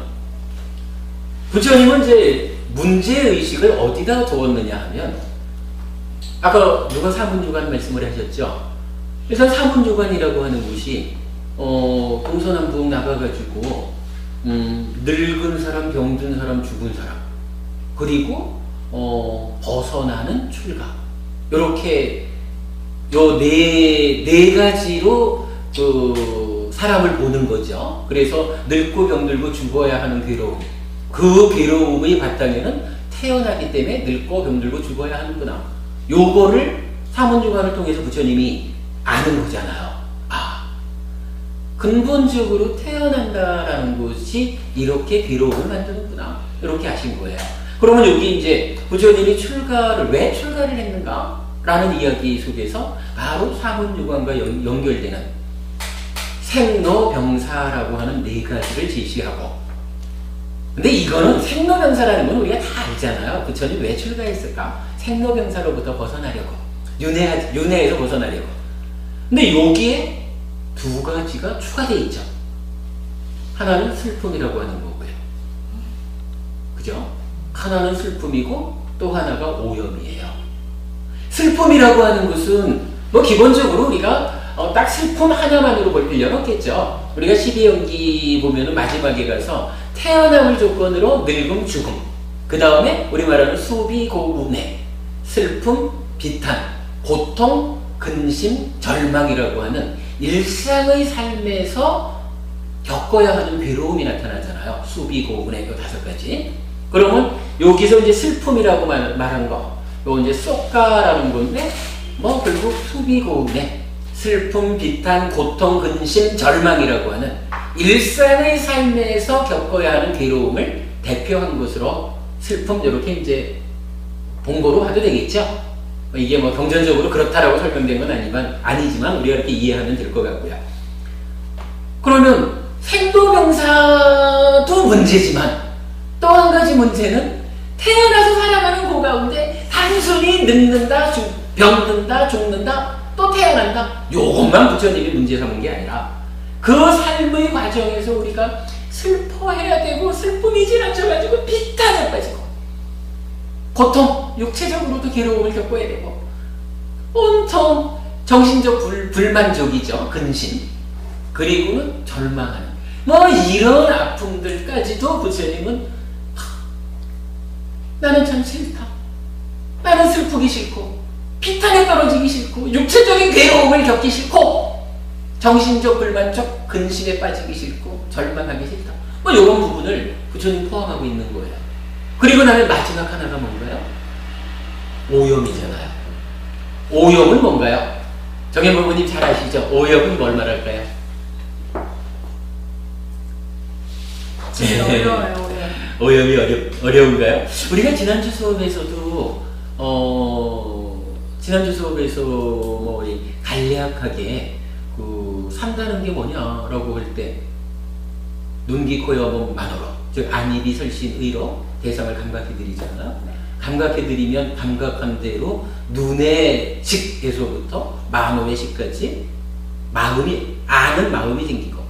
부처님은 이제 문제의식을 어디다 두었느냐 하면, 아까 누가 사문유관 말씀을 하셨죠. 일단 사문유관이라고 하는 곳이 동서남북 나가가지고 늙은 사람, 병든 사람, 죽은 사람, 그리고 벗어나는 출가, 이렇게 요 네 가지로 그 사람을 보는 거죠. 그래서 늙고 병들고 죽어야 하는 괴로움, 그 괴로움의 바탕에는 태어나기 때문에 늙고 병들고 죽어야 하는구나, 요거를 사문유관을 통해서 부처님이 아는 거잖아요. 근본적으로 태어난다라는 것이 이렇게 괴로움을 만드는구나, 이렇게 아신 거예요. 그러면 여기 이제 부처님이 왜 출가를 했는가? 라는 이야기 속에서 바로 사문유관과 연결되는 생로병사라고 하는 4가지를 제시하고, 근데 이거는 생로병사라는 건 우리가 다 알잖아요. 부처님 왜 출가했을까? 생로병사로부터 벗어나려고, 윤회에서 벗어나려고. 근데 여기에 2가지가 추가되어 있죠. 하나는 슬픔이라고 하는 거고요. 그죠? 하나는 슬픔이고 또 하나가 오염이에요. 슬픔이라고 하는 것은 뭐 기본적으로 우리가 딱 슬픔 하나만으로 볼 필요는 없겠죠. 우리가 12연기 보면은 마지막에 가서 태어남을 조건으로 늙음, 죽음, 그 다음에 우리 말하는 수비, 고운해, 슬픔, 비탄, 고통, 근심, 절망이라고 하는 일상의 삶에서 겪어야 하는 괴로움이 나타나잖아요. 수비, 고운해, 요 5가지. 그러면 여기서 이제 슬픔이라고 말한 거, 요 이제 쏙가라는 건데, 뭐 결국 수비, 고운해, 슬픔, 비탄, 고통, 근심, 절망이라고 하는 일상의 삶에서 겪어야 하는 괴로움을 대표한 것으로 슬픔, 이렇게 이제 본거로 하도 되겠죠. 이게 뭐 경전적으로 그렇다라고 설명된 건 아니지만 우리가 이렇게 이해하면 될 것 같고요. 그러면 생로병사도 문제지만 또 한 가지 문제는 태어나서 살아가는 그 가운데 단순히 늙는다, 병든다, 죽는다, 또 태어난다, 요것만 부처님이 문제 삼은 게 아니라 그 삶의 과정에서 우리가 슬퍼해야 되고, 슬픔이 지나쳐가지고 비탄에 빠지고, 고통, 육체적으로도 괴로움을 겪어야 되고, 온통 정신적 불만족이죠. 근심, 그리고는 절망하는, 뭐 이런 아픔들까지도 부처님은 나는 참 싫다, 나는 슬프기 싫고, 비탄에 떨어지기 싫고, 육체적인 괴로움을 겪기 싫고, 정신적 불만족, 근심에 빠지기 싫고, 절망하기 싫다, 뭐 이런 부분을 부처님 포함하고 있는 거예요. 그리고 나면 마지막 하나가 뭔가요? 오염이잖아요. 오염은 뭔가요? 정현부모님 잘 아시죠? 오염은 뭘 말할까요? 어려워요. 오염이 어려운가요? 우리가 지난주 수업에서도 뭐 간략하게 산다는 게 뭐냐라고 할 때 눈기 코여봄 만어로, 즉 안입이 설신의로 대상을 감각해드리잖아요. 감각해드리면 감각한 대로 눈의 직에서부터 만호의 식까지 아는 마음이 생기고,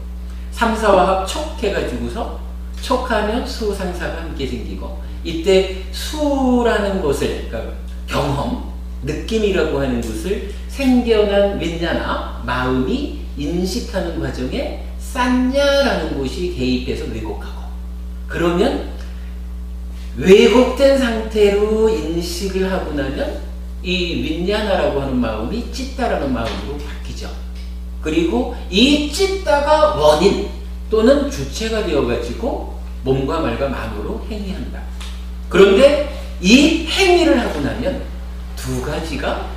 삼사화합 촉해가지고서 촉하면 수상사가 함께 생기고, 이때 수라는 것을, 그러니까 경험, 느낌이라고 하는 것을 생겨난 윈냐나 마음이 인식하는 과정에 쌌냐라는 곳이 개입해서 왜곡하고, 그러면 왜곡된 상태로 인식을 하고 나면 이 윈냐나라고 하는 마음이 찌따라는 마음으로 바뀌죠. 그리고 이 찌따가 원인 또는 주체가 되어가지고 몸과 말과 마음으로 행위한다. 그런데 이 행위를 하고 나면 두 가지가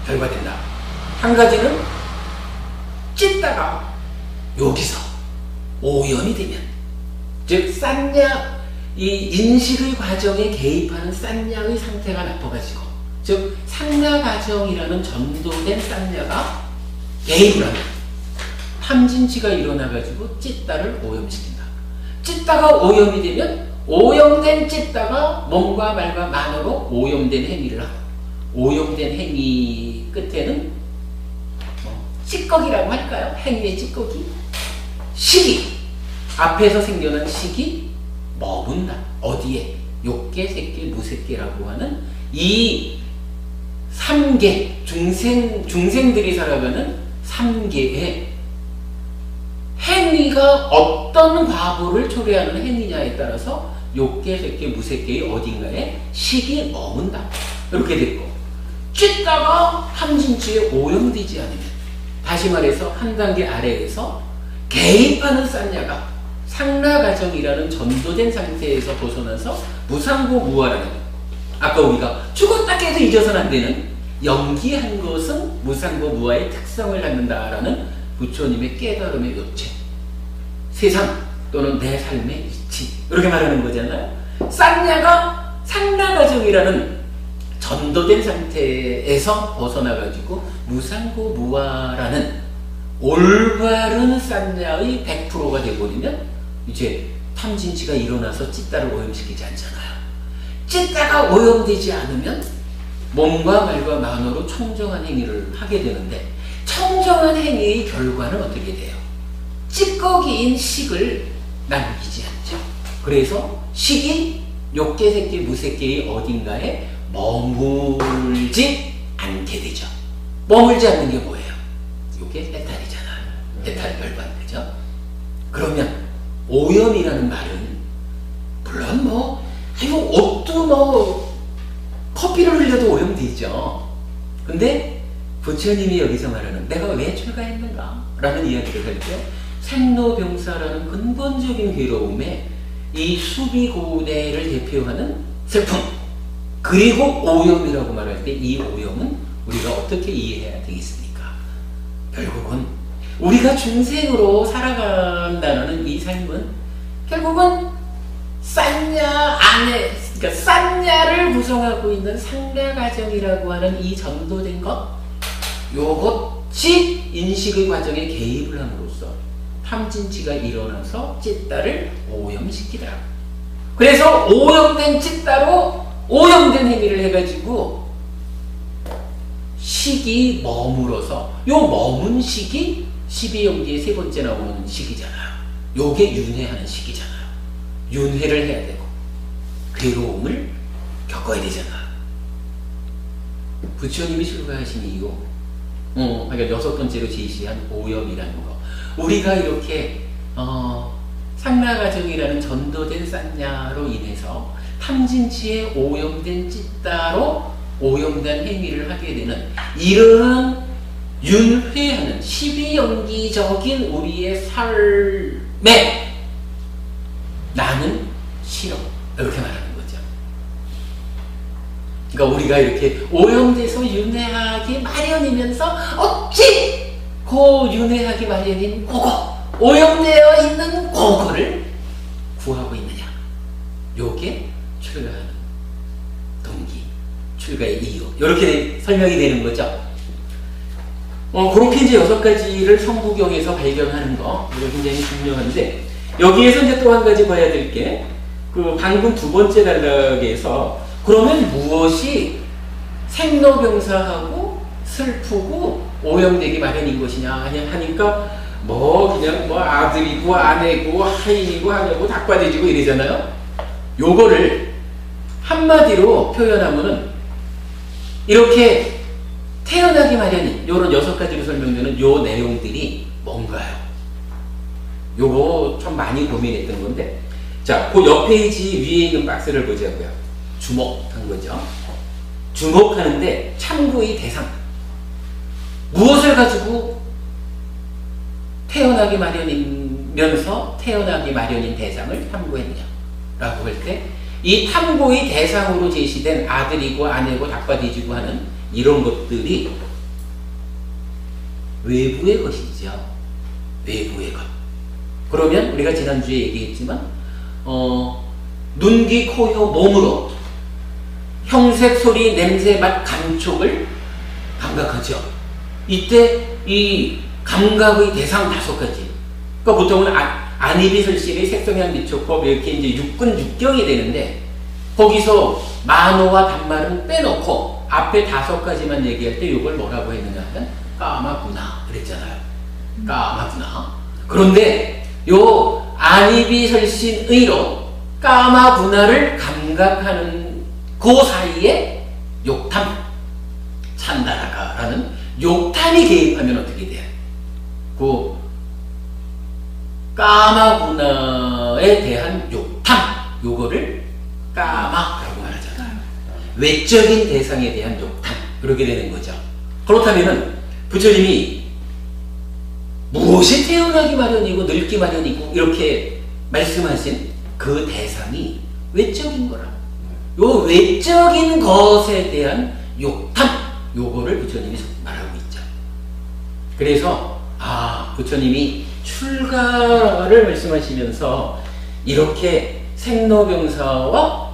결과된다. 한 가지는 찌따가 여기서 오염이 되면, 즉 싼냐, 이 인식의 과정에 개입하는 싼냐의 상태가 나빠가지고, 즉 상나 과정이라는 전도된 싼냐가 개입을 하면 탐진치가 일어나가지고 찌따를 오염시킨다. 찌따가 오염이 되면 오염된 찌따가 몸과 말과 만으로 오염된 행위를 하고, 오염된 행위 끝에는 찌꺼기라고 할까요? 행위의 찌꺼기, 식이, 앞에서 생겨난 식이 머문다. 어디에? 욕계, 색계, 무색계라고 하는 이 3계, 중생들이 살아가는 3계의 행위가 어떤 과보를 초래하는 행위냐에 따라서 욕계, 색계, 무색계의 어딘가에 식이 머문다. 이렇게 됐고, 찌따가 탐진치에 오염되지 않으면, 다시 말해서 한 단계 아래에서 개입하는 싼냐가 상라가정이라는 전도된 상태에서 벗어나서 무상고 무아라는, 아까 우리가 죽었다 깨도 잊어서는 안 되는 연기한 것은 무상고 무아의 특성을 갖는다라는 부처님의 깨달음의 요체, 세상 또는 내 삶의 이치, 이렇게 말하는 거잖아요. 싼냐가 상라가정이라는 전도된 상태에서 벗어나가지고 무상고 무아라는 올바른 싼냐의 100%가 되어버리면 이제 탐진치가 일어나서 찌따를 오염시키지 않잖아요. 찌따가 오염되지 않으면 몸과 말과 만으로 청정한 행위를 하게 되는데, 청정한 행위의 결과는 어떻게 돼요? 찌꺼기인 식을 남기지 않죠. 그래서 식이 욕계, 색계, 무색계의 어딘가에 머물지 않게 되죠. 머물지 않는 게 뭐예요? 이게 해탈이잖아요. 해탈 열반되죠. 그러면 오염이라는 말은 물론 아이고 옷도 커피를 흘려도 오염되죠. 근데 부처님이 여기서 말하는 내가 왜 출가했는가 라는 이야기를 할 때 생로병사라는 근본적인 괴로움에 이 수비고대를 대표하는 슬픔, 그리고 오염이라고 말할 때 이 오염은 우리가 어떻게 이해해야 되겠습니까? 결국은 우리가 중생으로 살아간다는 이 삶은 결국은 싼냐 안에, 그러니까 싼냐를 구성하고 있는 상가가정이라고 하는 이 전도된 것, 요것이 인식의 과정에 개입을 함으로써 탐진치가 일어나서 찌따를 오염시키더라. 그래서 오염된 찌따로 오염된 행위를 해가지고 식이 머물어서, 요 머문 식이 12연기의 세 번째 나오는 식이잖아요. 요게 윤회하는 식이잖아요. 윤회를 해야 되고 괴로움을 겪어야 되잖아. 부처님이 출가하신 이유, 그러니까 6번째로 제시한 오염이라는 거. 우리가 이렇게 상라가정이라는 전도된 싼냐로 인해서 탐진치에 오염된 찌따로 오염된 행위를 하게 되는 이러한 윤회하는 12연기적인 우리의 삶에 나는 싫어, 이렇게 말하는 거죠. 그러니까 우리가 이렇게 오염돼서 윤회하기 마련이면서 어찌 그 윤회하기 마련인 그거, 오염되어 있는 그거를 구하고 있느냐. 요게 출가하는 동기, 출가의 이유, 이렇게 설명이 되는 거죠. 그렇게 이제 6가지를 성부경에서 발견하는 거, 이거 굉장히 중요한데, 여기에서 이제 또 한 가지 봐야 될 게, 방금 2번째 단락에서, 그러면 무엇이 생로병사하고 슬프고 오염되기 마련인 것이냐 하니까, 그냥 아들이고 아내고 하인이고 하냐고 닭바돼지고 이러잖아요. 요거를 한마디로 표현하면은, 이렇게 태어난 태어나기 마련인 요런 6가지로 설명되는 요 내용들이 뭔가요? 요거 참 많이 고민했던 건데, 자, 그 옆 페이지 위에 있는 박스를 보자고요. 주목한 거죠. 주목하는데 참고의 대상. 무엇을 가지고 태어나기 마련이면서 태어나기 마련인 대상을 탐구했느냐 라고 할 때, 이 탐구의 대상으로 제시된 아들이고 아내고 닭과 돼지고 하는 이런 것들이 외부의 것이죠. 외부의 것. 그러면 우리가 지난주에 얘기했지만 눈, 귀, 코, 혀, 몸으로 형색, 소리, 냄새, 맛, 감촉을 감각하죠. 이때 이 감각의 대상 5가지. 그러니까 보통은 안입이 설실이 색성향 미촉법 이렇게 이제 육근육경이 되는데, 거기서 만호와 단말은 빼놓고 앞에 5가지만 얘기할 때 이걸 뭐라고 했느냐 하면 까마구나 그랬잖아요. 까마구나. 그런데 요 안입이 설신의로 까마구나를 감각하는 그 사이에 욕탐, 찬다라가라는 욕탐이 개입하면 어떻게 돼요? 그 까마구나에 대한 욕탐, 요거를 까마라고 말하잖아요. 외적인 대상에 대한 욕탐, 그렇게 되는 거죠. 그렇다면은 부처님이 무엇이 태어나기 마련이고 늙기 마련이고 이렇게 말씀하신 그 대상이 외적인 거라. 요 외적인 것에 대한 욕탐, 요거를 부처님이 말하고 있죠. 그래서 부처님이 출가를 말씀하시면서 이렇게 생로병사와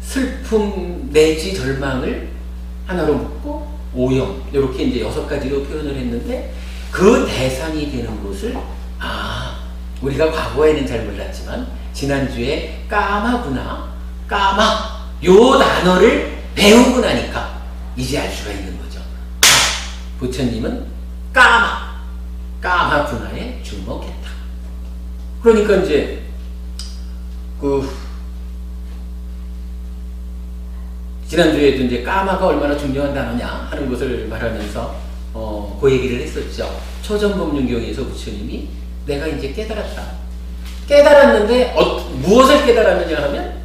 슬픔 내지 절망을 하나로 묶고 오염, 이렇게 이제 6가지로 표현을 했는데, 그 대상이 되는 것을 우리가 과거에는 잘 몰랐지만 지난주에 까마구나, 까마 요 단어를 배우고 나니까 이제 알 수가 있는 거죠. 부처님은 까마구나에 주목했다. 그러니까 이제 지난주에도 이제 까마가 얼마나 중요한 단어냐 하는 것을 말하면서 그 얘기를 했었죠. 초전법륜경에서 부처님이 내가 이제 깨달았다. 깨달았는데 무엇을 깨달았느냐 하면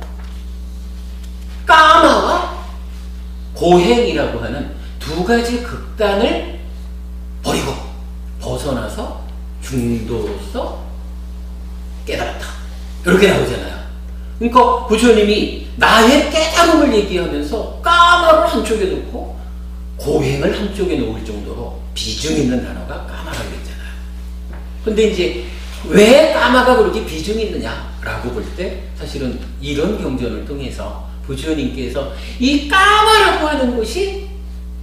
까마와 고행이라고 하는 2가지 극단을 버리고 벗어나서 중도로서 깨달았다. 이렇게 나오잖아요. 그러니까 부처님이 나의 깨달음을 얘기하면서 까마를 한쪽에 놓고 고행을 한쪽에 놓을 정도로 비중 있는 단어가 까마라고 했잖아요. 근데 이제 왜 까마가 그렇게 비중 있느냐라고 볼 때 사실은 이런 경전을 통해서 부처님께서 이 까마라고 하는 것이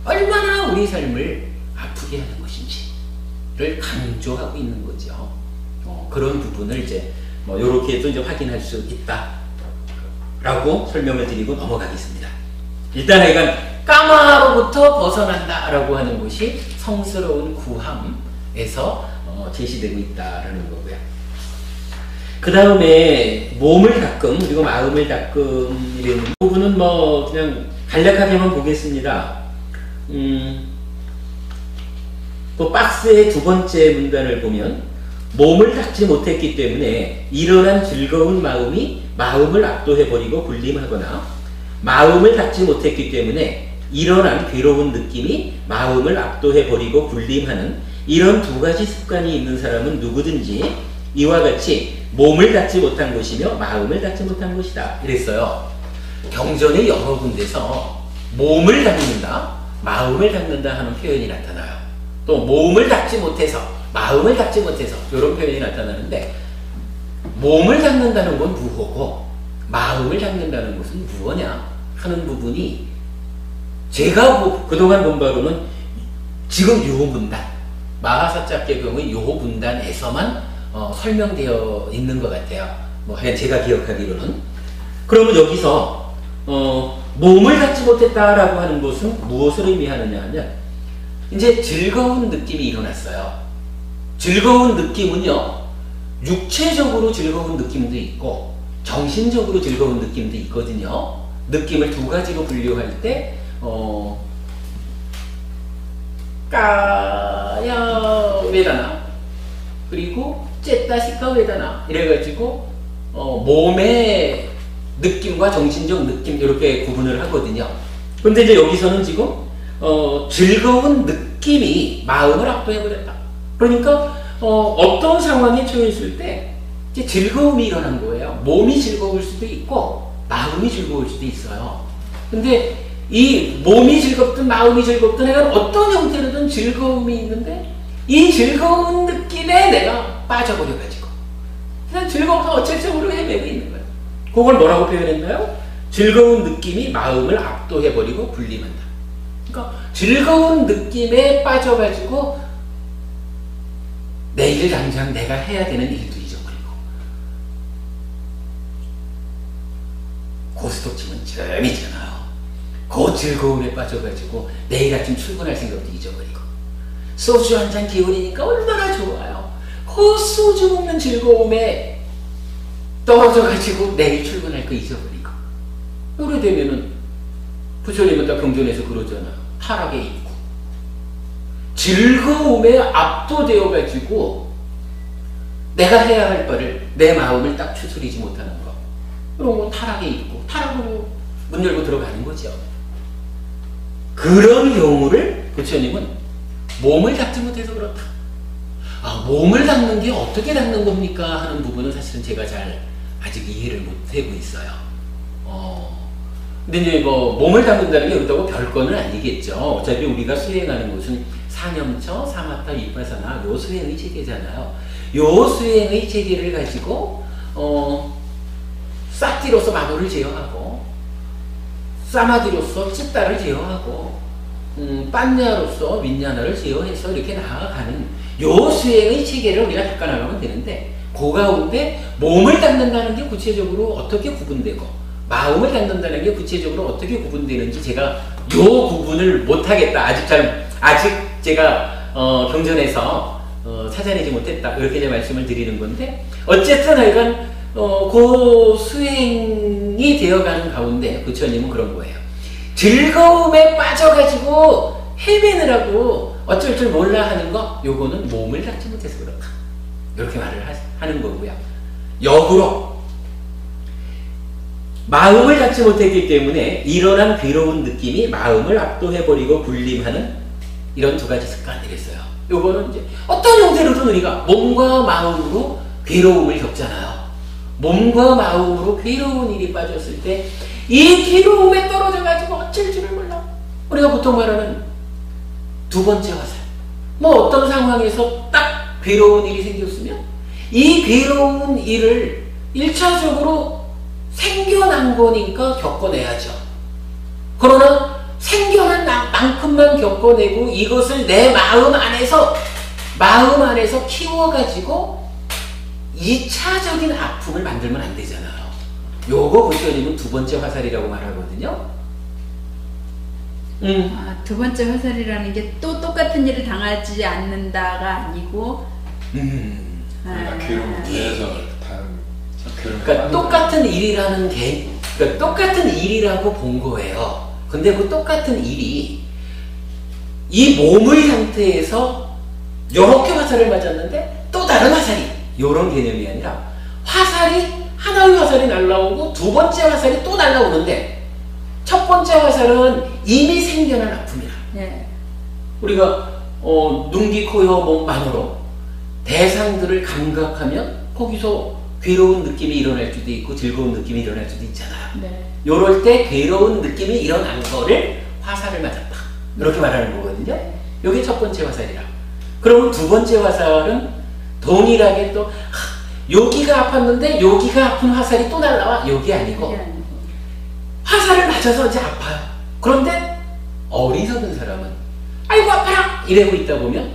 얼마나 우리 삶을 아프게 하는 것인지를 강조하고 있는 거죠. 그런 부분을 이제 이렇게 또 이제 확인할 수 있다라고 설명을 드리고 넘어가겠습니다. 일단 하여간 까마로부터 벗어난다라고 하는 것이 성스러운 구함에서 제시되고 있다라는 거고요. 그 다음에 몸을 닦음 그리고 마음을 닦음 이런 부분은 그냥 간략하게만 보겠습니다. 또 박스의 2번째 문단을 보면 몸을 닦지 못했기 때문에 일어난 즐거운 마음이 마음을 압도해버리고 군림하거나, 마음을 닦지 못했기 때문에 일어난 괴로운 느낌이 마음을 압도해버리고 군림하는 이런 2가지 습관이 있는 사람은 누구든지 이와 같이 몸을 닦지 못한 것이며 마음을 닦지 못한 것이다. 이랬어요. 경전의 여러 군데서 몸을 닦는다, 마음을 닦는다 하는 표현이 나타나요. 또 몸을 닦지 못해서 마음을 닦지 못해서 이런 표현이 나타나는데, 몸을 닦는다는 건 무엇고 마음을 닦는다는 것은 무엇냐 하는 부분이 제가 그동안 본 바로는 지금 요 문단 마하사짝의 경우에 요 문단에서만 설명되어 있는 것 같아요. 제가 기억하기로는. 그러면 여기서 몸을 닦지 못했다라고 하는 것은 무엇을 의미하느냐 하면 이제 즐거운 느낌이 일어났어요. 즐거운 느낌은요, 육체적으로 즐거운 느낌도 있고 정신적으로 즐거운 느낌도 있거든요. 느낌을 2가지로 분류할 때 까야 웨다나 그리고 쨌다 시카 웨다나 이래가지고 몸의 느낌과 정신적 느낌 이렇게 구분을 하거든요. 근데 이제 여기서는 지금 즐거운 느낌이 마음을 압도해버렸다. 그러니까 어떤 상황에 처했을 때 이제 즐거움이 일어난 거예요. 몸이 즐거울 수도 있고 마음이 즐거울 수도 있어요. 근데 이 몸이 즐겁든 마음이 즐겁든 내가 어떤 형태로든 즐거움이 있는데 이 즐거운 느낌에 내가 빠져버려가지고 그냥 즐거워서 어쩔적으로 헤매고 있는 거예요. 그걸 뭐라고 표현했나요? 즐거운 느낌이 마음을 압도해버리고 분림한다. 그러니까 즐거운 느낌에 빠져가지고 내일 당장 내가 해야 되는 일도 잊어버리고 고스톱치면 좀 있잖아요. 그 즐거움에 빠져가지고 내일 아침 출근할 생각도 잊어버리고 소주 한 잔 기울이니까 얼마나 좋아요. 그 소주 먹는 즐거움에 떨어져가지고 내일 출근할 거 잊어버리고 그렇게 되면은 부처님은 딱 경전에서 그러잖아. 타락에 있고 즐거움에 압도되어가지고 내가 해야 할 바를 내 마음을 딱 추스리지 못하는 거 그런 건 타락에 있고 타락으로 문 열고 들어가는 거죠. 그런 경우를 부처님은 몸을 닦지 못해서 그렇다. 몸을 닦는 게 어떻게 닦는 겁니까? 하는 부분은 사실은 제가 잘 아직 이해를 못하고 있어요. 근데 이제 몸을 닦는다는 게 그렇다고 별거는 아니겠죠. 어차피 우리가 수행하는 것은 사념처, 사마타, 위파사나 요 수행의 체계잖아요. 요 수행의 체계를 가지고 싹디로서 만호를 제어하고 사마디로서 찌따를 제어하고 빤냐로서 윈냐나를 제어해서 이렇게 나아가는 요 수행의 체계를 우리가 닦아나가면 되는데 그 가운데 몸을 닦는다는 게 구체적으로 어떻게 구분되고 마음을 닦는다는 게 구체적으로 어떻게 구분되는지 제가 요 구분을 못하겠다. 아직 제가 경전에서 찾아내지 못했다. 이렇게 이제 말씀을 드리는 건데 어쨌든 하여간 그 수행이 되어가는 가운데 부처님은 그런 거예요. 즐거움에 빠져가지고 헤매느라고 어쩔 줄 몰라 하는 거 요거는 몸을 닦지 못해서 그렇다. 이렇게 말을 하는 거고요. 역으로 마음을 닦지 못했기 때문에 일어난 괴로운 느낌이 마음을 압도해버리고 분림하는 이런 두 가지 습관들이 있어요. 요거는 이제 어떤 형태로든 우리가 몸과 마음으로 괴로움을 겪잖아요. 몸과 마음으로 괴로운 일이 빠졌을 때 이 괴로움에 떨어져가지고 어쩔 줄을 몰라. 우리가 보통 말하는 두 번째 화살. 어떤 상황에서 딱 괴로운 일이 생겼으면 이 괴로운 일을 1차적으로 생겨난 거니까 겪어내야죠. 그러나 생겨난 만큼만 겪어내고 이것을 내 마음 안에서 키워가지고 2차적인 아픔을 만들면 안 되잖아요. 요거 부처님은 두 번째 화살이라고 말하거든요. 두 번째 화살이라는 게 또 똑같은 일을 당하지 않는다가 아니고 괴로운 대해서 그러니까 똑같은 일이라는 게 그러니까 똑같은 일이라고 본 거예요. 근데 그 똑같은 일이 이 몸의 상태에서 여러 개 화살을 맞았는데 또 다른 화살이 이런 개념이 아니라 하나의 화살이 날라오고 두 번째 화살이 또 날라오는데 첫 번째 화살은 이미 생겨난 아픔이야. 네. 우리가 눈기, 코, 혀, 몸, 만으로 대상들을 감각하면 거기서 괴로운 느낌이 일어날 수도 있고 즐거운 느낌이 일어날 수도 있잖아요. 네. 요럴 때 괴로운 느낌이 일어난 거를 화살을 맞았다. 이렇게 말하는 거거든요. 요게 첫 번째 화살이라. 그러면 두 번째 화살은 동일하게 또 여기가 아팠는데 여기가 아픈 화살이 또 날라와. 여기 아니고 화살을 맞아서 이제 아파요. 그런데 어리석은 사람은 아이고 아파라 이러고 있다 보면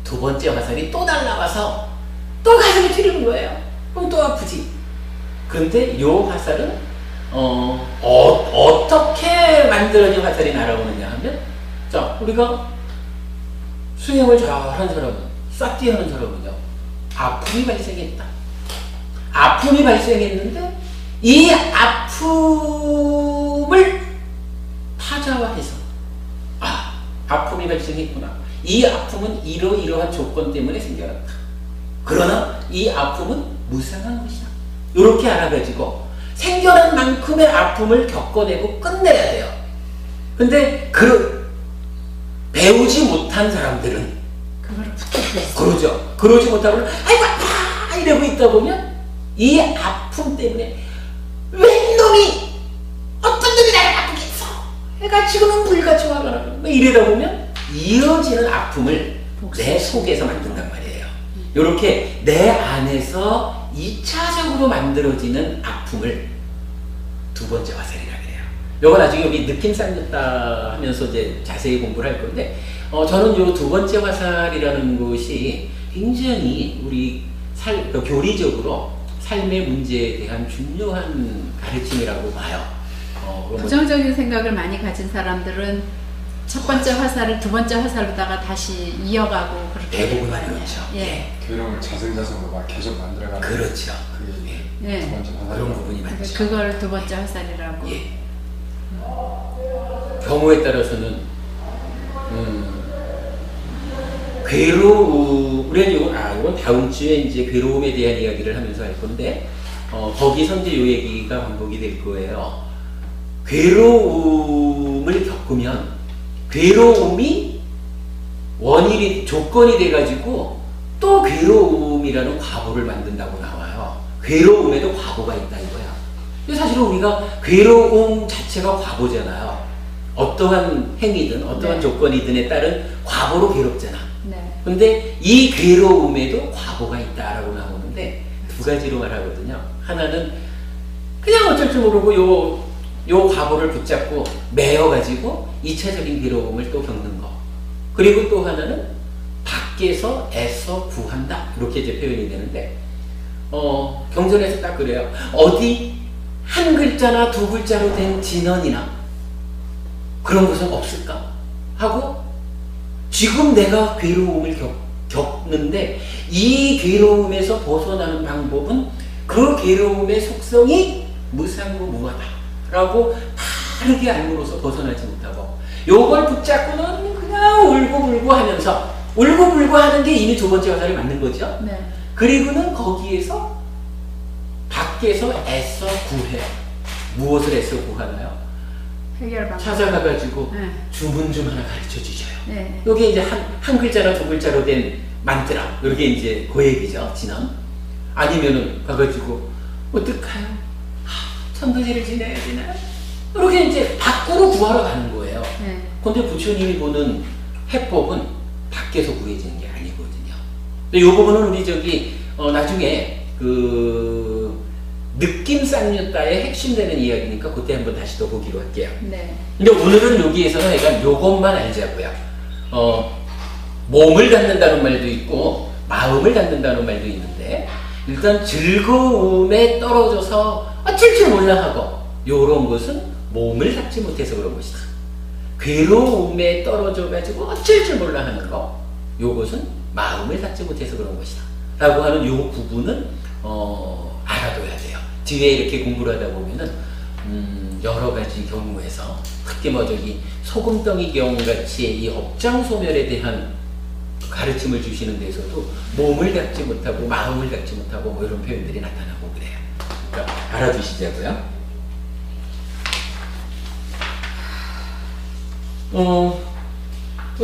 두 번째 화살이 또 날라와서 또 가슴을 찌르는 거예요. 그럼 또 아프지. 그런데 요 화살은 어떻게 만들어진 화살이 날아오느냐 하면 자 우리가 수행을 잘하는 사람은 싹디 하는 사람은요 아픔이 발생했다. 아픔이 발생했는데 이 아픔을 타자화해서 아픔이 아픔이 발생했구나. 이 아픔은 이러이러한 조건 때문에 생겨났다. 그러나 이 아픔은 무상한 것이다. 이렇게 알아가지고 생겨난 만큼의 아픔을 겪어내고 끝내야 돼요. 근데 배우지 못한 사람들은 그걸 붙잡고 있어. 그러죠. 그러지 못하고 아이고 아파 이러고 있다 보면 이 아픔 때문에 웬 놈이 어떤 놈이 나를 아프게 했어. 내가 지금은 불같이 화가 나고 이러다 보면 이어지는 아픔을 내 속에서 만든단 말이에요. 이렇게 내 안에서 2차적으로 만들어지는 아픔을 두 번째 화살이라 그래요. 요거 나중에 여기 느낌 쌓였다 하면서 이제 자세히 공부를 할 건데, 저는 요 두 번째 화살이라는 것이 굉장히 우리 교리적으로 삶의 문제에 대한 중요한 가르침이라고 봐요. 부정적인 생각을 많이 가진 사람들은 첫 번째 화살을 두 번째 화살로다가 다시 이어가고 그렇게 대부분 그렇죠. 예. 괴로움을 자생자성으로 막 계속 만들어가는. 그렇죠. 그게 예. 두 번째 하나. 그런 부분이 많죠. 그걸 두 번째 화살이라고. 예. 경우에 따라서는 우리는 이건 다음 주에 이제 괴로움에 대한 이야기를 하면서 할 건데, 거기서 이제 이 얘기가 반복이 될 거예요. 괴로움을 겪으면 괴로움이 조건이 돼가지고 또 괴로움이라는 과보를 만든다고 나와요. 괴로움에도 과보가 있다 이거야. 근데 사실은 우리가 괴로움 자체가 과보잖아요. 어떠한 행위든 어떠한 네. 조건이든에 따른 과보로 괴롭잖아. 네. 근데 이 괴로움에도 과보가 있다라고 나오는데 두 가지로 말하거든요. 하나는 그냥 어쩔 줄 모르고 요 과보를 붙잡고 매여가지고 2차적인 괴로움을 또 겪는 거. 그리고 또 하나는 밖에서 애써 구한다. 이렇게 이제 표현이 되는데, 경전에서 딱 그래요. 어디 한 글자나 두 글자로 된 진언이나 그런 것은 없을까? 하고 지금 내가 괴로움을 겪는데 이 괴로움에서 벗어나는 방법은 그 괴로움의 속성이 무상고 무하다 라고 바르게 알고로서 벗어나지 못하고 요걸 붙잡고는 그냥 울고불고 하면서 울고불고 하는 게 이미 두 번째 화살이 맞는 거죠. 네. 그리고는 거기에서 밖에서 애써 구해요. 무엇을 애써 구하나요? 해결 방법. 찾아가가지고 네. 주문 좀 하나 가르쳐 주셔요. 네. 여기 이제 한 글자나 두 글자로 된 만트라. 이게 이제 그 얘기죠. 진언. 아니면은 가가지고 어떡해요? 천도제를 지내야 되나? 이렇게 이제 밖으로 구하러 가는 거예요. 네. 근데 부처님이 보는 해법은 밖에서 구해지는 게 아니거든요. 근데 이 부분은 우리 나중에 느낌 쌍유다의 핵심되는 이야기니까 그때 한번 다시 더 보기로 할게요. 네. 근데 오늘은 여기에서는 약간 요것만 알자고요. 몸을 갖는다는 말도 있고 마음을 갖는다는 말도 있는데, 일단 즐거움에 떨어져서 어쩔 줄 몰라 하고 요런 것은 몸을 갖지 못해서 그런 것이다. 괴로움에 떨어져 가지고 어쩔 줄 몰라 하는 거, 요것은 마음을 갖지 못해서 그런 것이다 라고 하는 요 부분은 알아둬야 돼요. 뒤에 이렇게 공부를 하다 보면은 여러 가지 경우에서 특히 소금덩이 경우같이 이 업장소멸에 대한 가르침을 주시는 데서도 몸을 갖지 못하고 마음을 갖지 못하고 뭐 이런 표현들이 나타나고 그래요. 그러니까 알아두시자고요.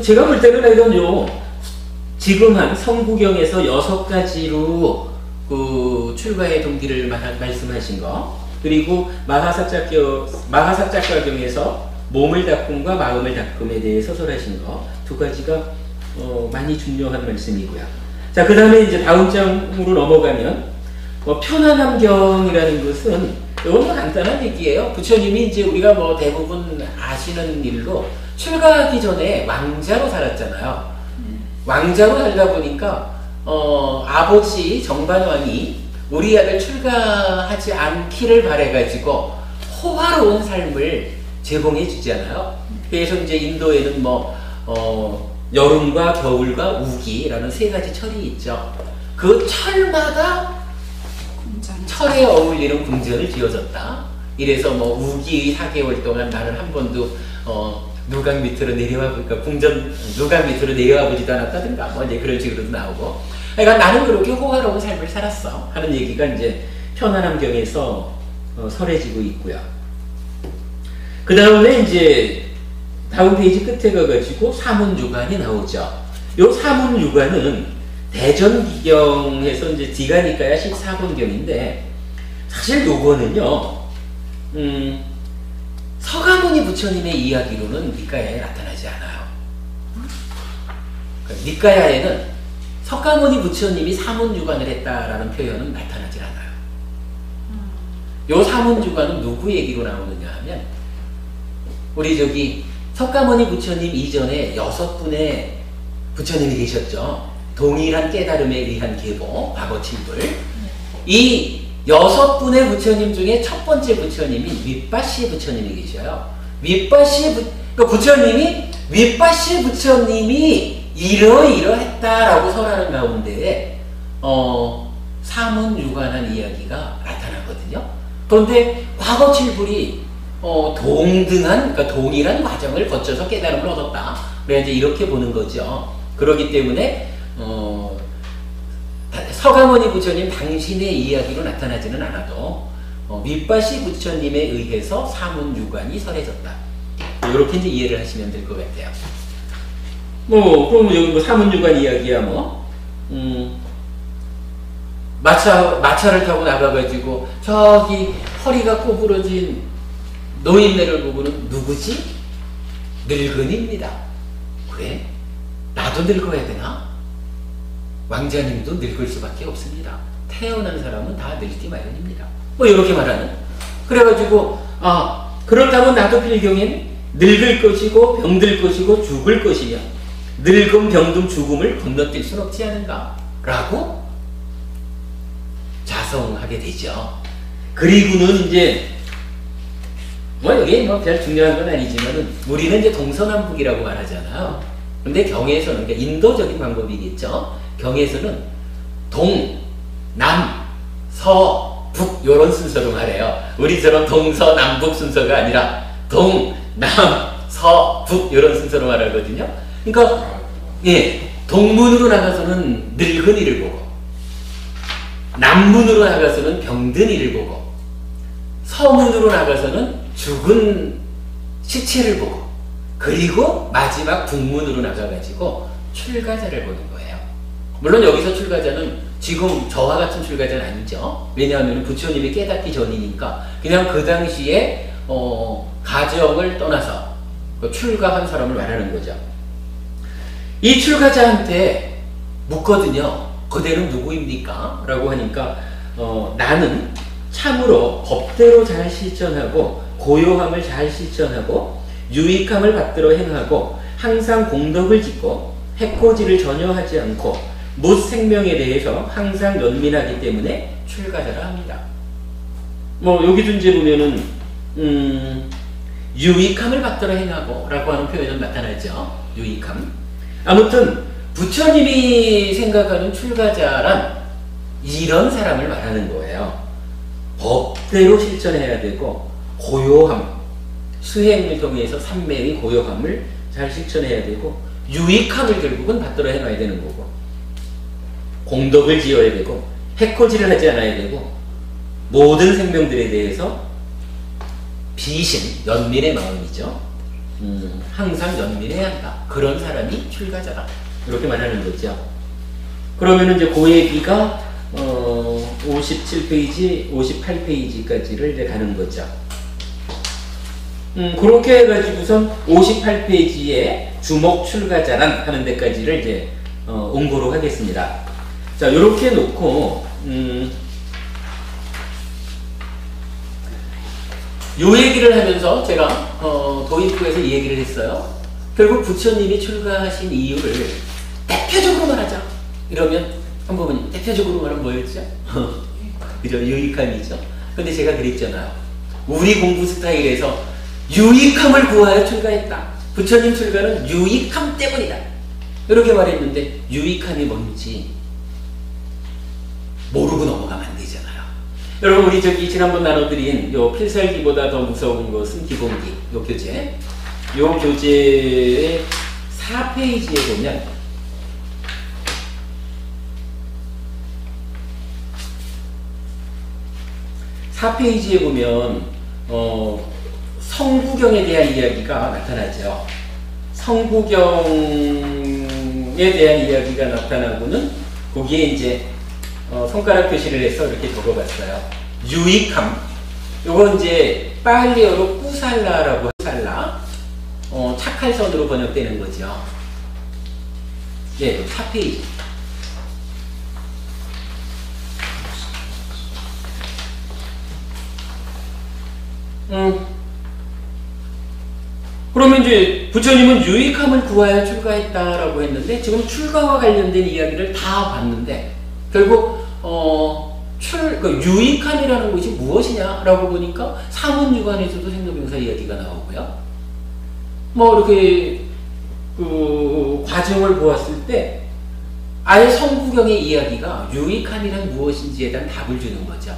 제가 볼 때는 이건 지금 한 성구경에서 6가지로 출가의 동기를 말씀하신 거, 그리고 마하사짝가경에서 몸을 닦음과 마음을 닦음에 대해서 설하신 거, 두 가지가 많이 중요한 말씀이고요. 자, 그 다음에 이제 다음 장으로 넘어가면 편안함경이라는 것은 이건 간단한 얘기예요. 부처님이 이제 우리가 대부분 아시는 일로 출가하기 전에 왕자로 살았잖아요. 왕자로 살다 보니까 아버지 정반왕이 우리 아들 출가하지 않기를 바래가지고 호화로운 삶을 제공해 주잖아요. 그래서 이제 인도에는 여름과 겨울과 우기라는 3가지 철이 있죠. 그 철마다 철에 어울리는 궁전을 지어줬다. 이래서 우기 4개월 동안 나는 한 번도 누각 밑으로 내려와 보니까 궁전 누각 밑으로 내려와 보지도 않았다든가 뭐 이제 그런 식으로도 나오고. 그러니까 나는 그렇게 호화로운 삶을 살았어 하는 얘기가 이제 편안함경에서 설해지고 있고요. 그 다음에 이제 다음 페이지 끝에 가가지고 사문유관이 나오죠. 요 사문유관은 대전기경에서 이제 디가니까야 14번경인데 사실 요거는요, 서가모니 부처님의 이야기로는 니까야에 나타나지 않아요. 그러니까 니까야에는 서가모니 부처님이 사문유관을 했다라는 표현은 나타나질 않아요. 요 사문유관은 누구 얘기로 나오느냐 하면 우리 저기 석가모니 부처님 이전에 6분의 부처님이 계셨죠. 동일한 깨달음에 의한 계보, 과거칠불. 이 6분의 부처님 중에 첫 번째 부처님이 윗바시 부처님이 계셔요. 그러니까 부처님이 윗바시 부처님이 이러이러했다라고 설하는 가운데 사문유관한 이야기가 나타나거든요. 그런데 과거칠불이 그러니까 동일한 과정을 거쳐서 깨달음을 얻었다. 그래야 이제 이렇게 보는 거죠. 그렇기 때문에 서가모니 부처님 당신의 이야기로 나타나지는 않아도 윗바시 부처님에 의해서 사문유관이 설해졌다. 이렇게 이제 이해를 하시면 될 것 같아요. 그럼 여기 사문유관 이야기야 마차를 타고 나가가지고 저기 허리가 꼬부러진 노인네를 보고는 누구지? 늙은이입니다. 그래? 나도 늙어야 되나? 왕자님도 늙을 수밖에 없습니다. 태어난 사람은 다 늙기 마련입니다. 이렇게 말하는. 그래가지고 그렇다면 나도 필경엔 늙을 것이고 병들 것이고 죽을 것이며 늙음 병든 죽음을 건너뛸 순 없지 않은가? 라고 자성하게 되죠. 그리고는 이제 이게 별 중요한 건 아니지만은 우리는 이제 동서남북이라고 말하잖아요. 근데 경에서는 그러니까 인도적인 방법이겠죠. 경에서는 동, 남, 서, 북 이런 순서로 말해요. 우리처럼 동서, 남북 순서가 아니라 동, 남, 서, 북 이런 순서로 말하거든요. 그러니까 동문으로 나가서는 늙은이를 보고 남문으로 나가서는 병든 이를 보고 서문으로 나가서는 죽은 시체를 보고 그리고 마지막 북문으로 나가가지고 출가자를 보는 거예요. 물론 여기서 출가자는 지금 저와 같은 출가자는 아니죠. 왜냐하면 부처님이 깨닫기 전이니까 그냥 그 당시에 가정을 떠나서 출가한 사람을 말하는 거죠. 이 출가자한테 묻거든요. 그대는 누구입니까? 라고 하니까 나는 참으로 법대로 잘 실천하고 고요함을 잘 실천하고 유익함을 받들어 행하고 항상 공덕을 짓고 해코지를 전혀 하지 않고 무생명에 대해서 항상 연민하기 때문에 출가자라 합니다. 여기도 이제 보면은 유익함을 받들어 행하고 라고 하는 표현은 나타나죠. 유익함. 아무튼 부처님이 생각하는 출가자란 이런 사람을 말하는 거예요. 법대로 실천해야 되고 고요함, 수행을 통해서 삼매의 고요함을 잘 실천해야 되고 유익함을 결국은 받들어 해놔야 되는 거고 공덕을 지어야 되고 해코지를 하지 않아야 되고 모든 생명들에 대해서 비신, 연민의 마음이죠. 항상 연민해야 한다. 그런 사람이 출가자다. 이렇게 말하는 거죠. 그러면 이제 고예비가 57페이지, 58페이지까지를 이제 가는 거죠. 그렇게 해가지고선 58페이지에 주목 출가자란 하는 데까지를 이제 옹고로 하겠습니다. 자, 이렇게 놓고 요 얘기를 하면서 제가 도입부에서 이 얘기를 했어요. 결국 부처님이 출가하신 이유를 대표적으로 말하자. 이러면 한 부분 대표적으로 말하면 뭐였죠? 그죠? 유익함이죠. 근데 제가 그랬잖아요. 우리 공부 스타일에서 유익함을 구하여 출가했다. 부처님 출가는 유익함 때문이다. 이렇게 말했는데 유익함이 뭔지 모르고 넘어가면 안 되잖아요. 여러분 우리 저기 지난번 나눠드린 요 필살기보다 더 무서운 것은 기본기 요 교재 요 교재의 4페이지에 보면 성구경에 대한 이야기가 나타나죠. 성구경에 대한 이야기가 나타나고는 거기에 이제 손가락 표시를 해서 이렇게 적어봤어요. 유익함. 요건 이제 빨리어로 꾸살라라고 살라. 착할 선으로 번역되는 거죠. 네, 4페이지. 그러면 이제 부처님은 유익함을 구하여 출가했다라고 했는데 지금 출가와 관련된 이야기를 다 봤는데 결국 유익함이라는 것이 무엇이냐라고 보니까 사문유관에서도 생로병사 이야기가 나오고요. 뭐 이렇게 그 과정을 보았을 때 아예 성구경의 이야기가 유익함이란 무엇인지에 대한 답을 주는 거죠.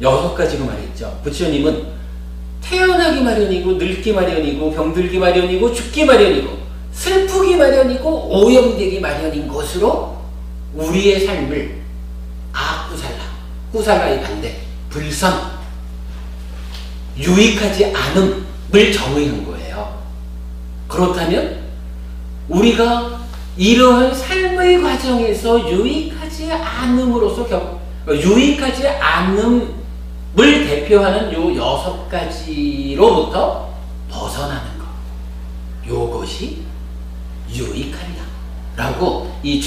6가지로 말했죠. 부처님은 태어나기 마련이고 늙기 마련이고 병들기 마련이고 죽기 마련이고 슬프기 마련이고 오염되기 마련인 것으로 우리의 삶을 아꾸살라, 꾸살라의 반대, 불선, 유익하지 않음을 정의한 거예요. 그렇다면 우리가 이러한 삶의 과정에서 유익하지 않음으로써 유익하지 않음을 대표하는 요 6가지로부터 벗어나는 것. 요것이 유익함이다. 라고 이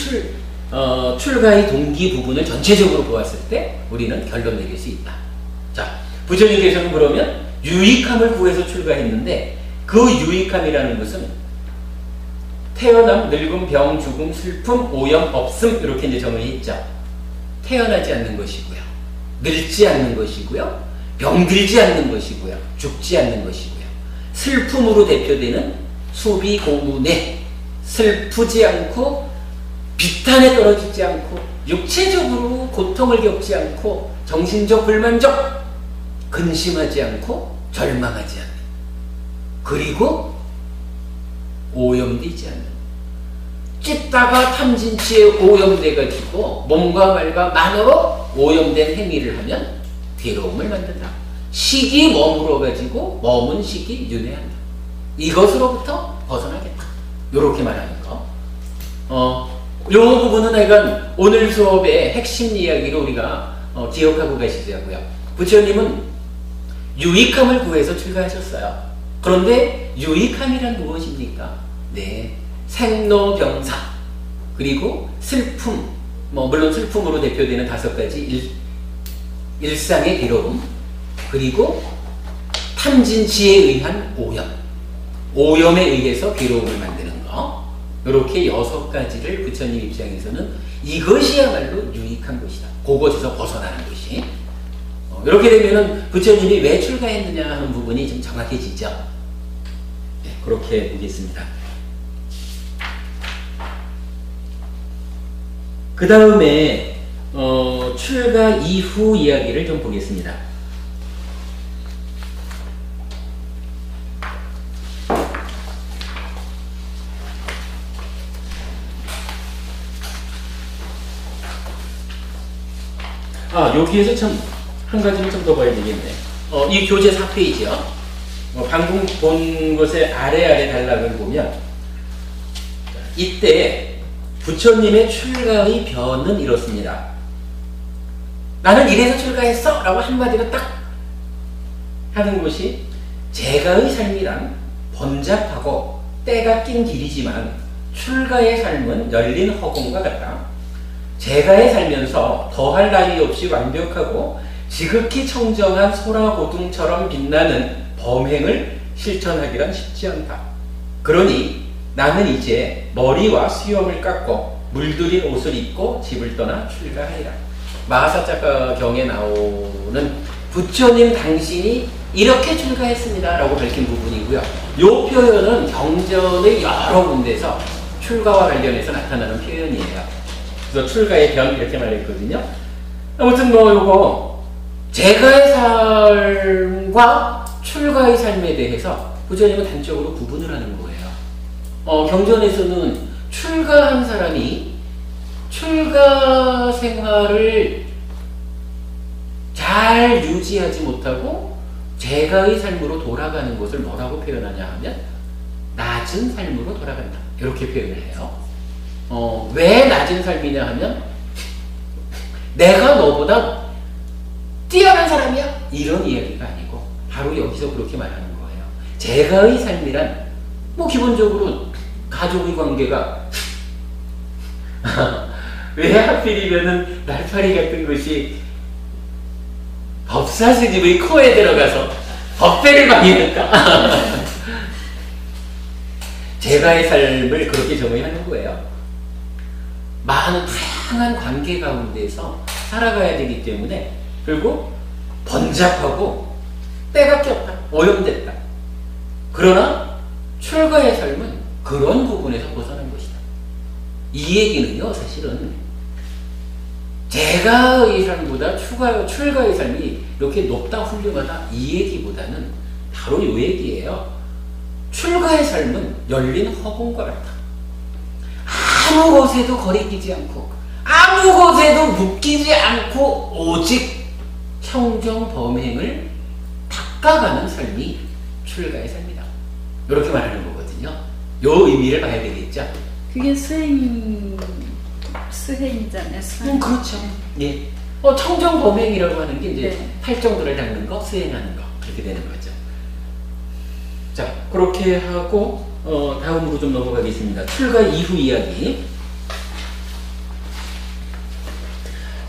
출가의 동기 부분을 전체적으로 보았을 때 우리는 결론 내릴 수 있다. 자, 부처님께서는 그러면 유익함을 구해서 출가했는데 그 유익함이라는 것은 태어남, 늙음, 병, 죽음, 슬픔, 오염, 없음 이렇게 이제 정의했죠. 태어나지 않는 것이고요. 늙지 않는 것이고요. 병들지 않는 것이고요. 죽지 않는 것이고요. 슬픔으로 대표되는 수비, 고문에 슬프지 않고 비탄에 떨어지지 않고 육체적으로 고통을 겪지 않고 정신적 불만족 근심하지 않고 절망하지 않는 그리고 오염되지 않는 찢다가 탐진치에 오염돼가지고 몸과 말과 만으로 오염된 행위를 하면 괴로움을 만든다. 식이 머물어가지고 머문 식이 윤회한다. 이것으로부터 벗어나겠다. 요렇게 말하는 거. 요 부분은 하여간 오늘 수업의 핵심 이야기로 우리가 기억하고 가시자고요. 부처님은 유익함을 구해서 출가하셨어요. 그런데 유익함이란 무엇입니까? 네, 생로병사 그리고 슬픔, 물론 슬픔으로 대표되는 5가지 일상의 괴로움 그리고 탐진치에 의한 오염에 의해서 괴로움을 만드는 거 이렇게 6가지를 부처님 입장에서는 이것이야말로 유익한 것이다. 그것에서 벗어나는 것이 이렇게 되면은 부처님이 왜 출가했느냐 하는 부분이 좀 정확해지죠. 네, 그렇게 보겠습니다. 그 다음에 출가 이후 이야기를 좀 보겠습니다. 여기에서 참 한 가지는 좀 더 봐야 되겠네. 이 교재 4페이지요. 방금 본 것의 아래 단락을 보면 이때 부처님의 출가의 변은 이렇습니다. 나는 이래서 출가했어 라고 한마디로 딱 하는 것이 제가의 삶이란 번잡하고 때가 낀 길이지만 출가의 삶은 열린 허공과 같다. 제가에 살면서 더할 나위 없이 완벽하고 지극히 청정한 소라고둥처럼 빛나는 범행을 실천하기란 쉽지 않다. 그러니 나는 이제 머리와 수염을 깎고 물들인 옷을 입고 집을 떠나 출가하리라. 마하사자가 경에 나오는 부처님 당신이 이렇게 출가했습니다 라고 밝힌 부분이고요. 이 표현은 경전의 여러 군데서 출가와 관련해서 나타나는 표현이에요. 그래서 출가의 변 이렇게 말했거든요. 아무튼 요거 제가의 삶과 출가의 삶에 대해서 부처님은 단적으로 구분을 하는 거예요. 경전에서는 출가한 사람이 출가 생활을 잘 유지하지 못하고 재가의 삶으로 돌아가는 것을 뭐라고 표현하냐 하면 낮은 삶으로 돌아간다. 이렇게 표현을 해요. 왜 낮은 삶이냐 하면 내가 너보다 뛰어난 사람이야? 이런 이야기가 아니고 바로 여기서 그렇게 말하는 거예요. 재가의 삶이란 뭐 기본적으로 가족의 관계가 왜 하필이면은 날파리 같은 것이 법사 스님의 코에 들어가서 법배를 방해할까? 재가의 삶을 그렇게 정의하는 거예요. 많은 다양한 관계 가운데서 살아가야 되기 때문에 그리고 번잡하고 때가 꼈다, 오염됐다. 그러나 출가의 삶은 그런 부분에서 벗어난 것이다. 이 얘기는요, 사실은 재가의 삶보다 출가의 삶이 이렇게 높다, 훌륭하다 이 얘기보다는 바로 이 얘기예요. 출가의 삶은 열린 허공과 같다. 아무 곳에도 거리끼지 않고 아무 곳에도 묶이지 않고 오직 청정 범행을 닦아가는 삶이 출가의 삶이다. 이렇게 말하는 거거든요. 요 의미를 봐야 되겠죠. 그게 수행이잖아요. 수행. 그렇죠. 예. 청정범행이라고 하는 게 이제 네. 팔정도를 닦는 거, 수행하는 거 그렇게 되는 거죠. 자, 그렇게 하고 다음으로 좀 넘어가겠습니다. 출가 이후 이야기.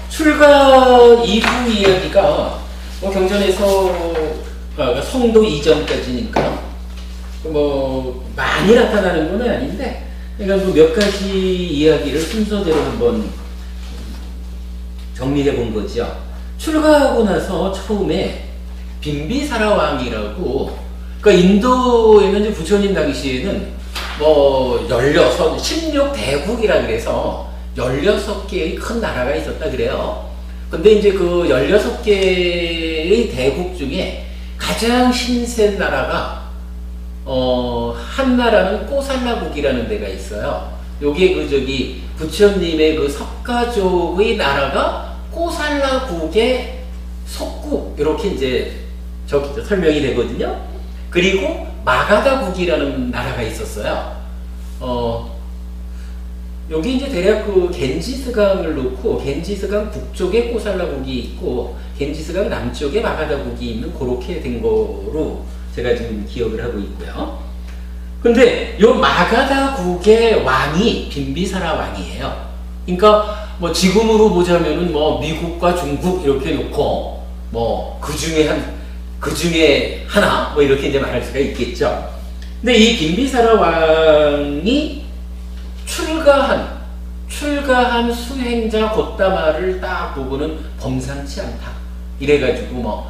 출가 이후 이야기가 경전에서 성도 이전까지니까 많이 나타나는 건 아닌데, 그러니까 몇 가지 이야기를 순서대로 한번 정리해 본 거죠. 출가하고 나서 처음에 빈비사라 왕이라고, 그러니까 인도에는 이제 부처님 당시에는 16대국이라 그래서 16개의 큰 나라가 있었다 그래요. 근데 이제 그 16개의 대국 중에 가장 신센 나라가 한 나라는 꼬살라국이라는 데가 있어요. 요게 부처님의 그 석가족의 나라가 꼬살라국의 속국 이렇게 이제 설명이 되거든요. 그리고 마가다국이라는 나라가 있었어요. 여기 이제 대략 그 겐지스강을 놓고 겐지스강 북쪽에 꼬살라국이 있고 겐지스강 남쪽에 마가다국이 있는 그렇게 된 거로 제가 지금 기억을 하고 있고요. 근데 요 마가다국의 왕이 빈비사라 왕이에요. 그러니까 지금으로 보자면은 미국과 중국 이렇게 놓고 그 중에 하나 이렇게 이제 말할 수가 있겠죠. 근데 이 빈비사라 왕이 출가한 수행자 곶다마를 딱 보고는 범상치 않다. 이래가지고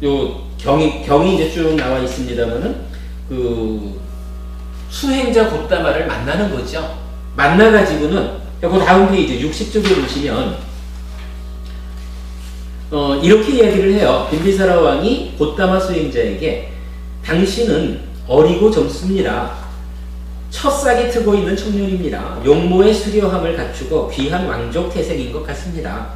요 경이 이제 쭉 나와 있습니다만은 그 수행자 곶다마를 만나는 거죠. 만나가지고는 그 다음 페이지 60쪽에 보시면 이렇게 이야기를 해요. 빈비사라 왕이 곶다마 수행자에게 당신은 어리고 젊습니다. 첫싹이 트고 있는 청년입니다. 용모의 수려함을 갖추고 귀한 왕족 태생인 것 같습니다.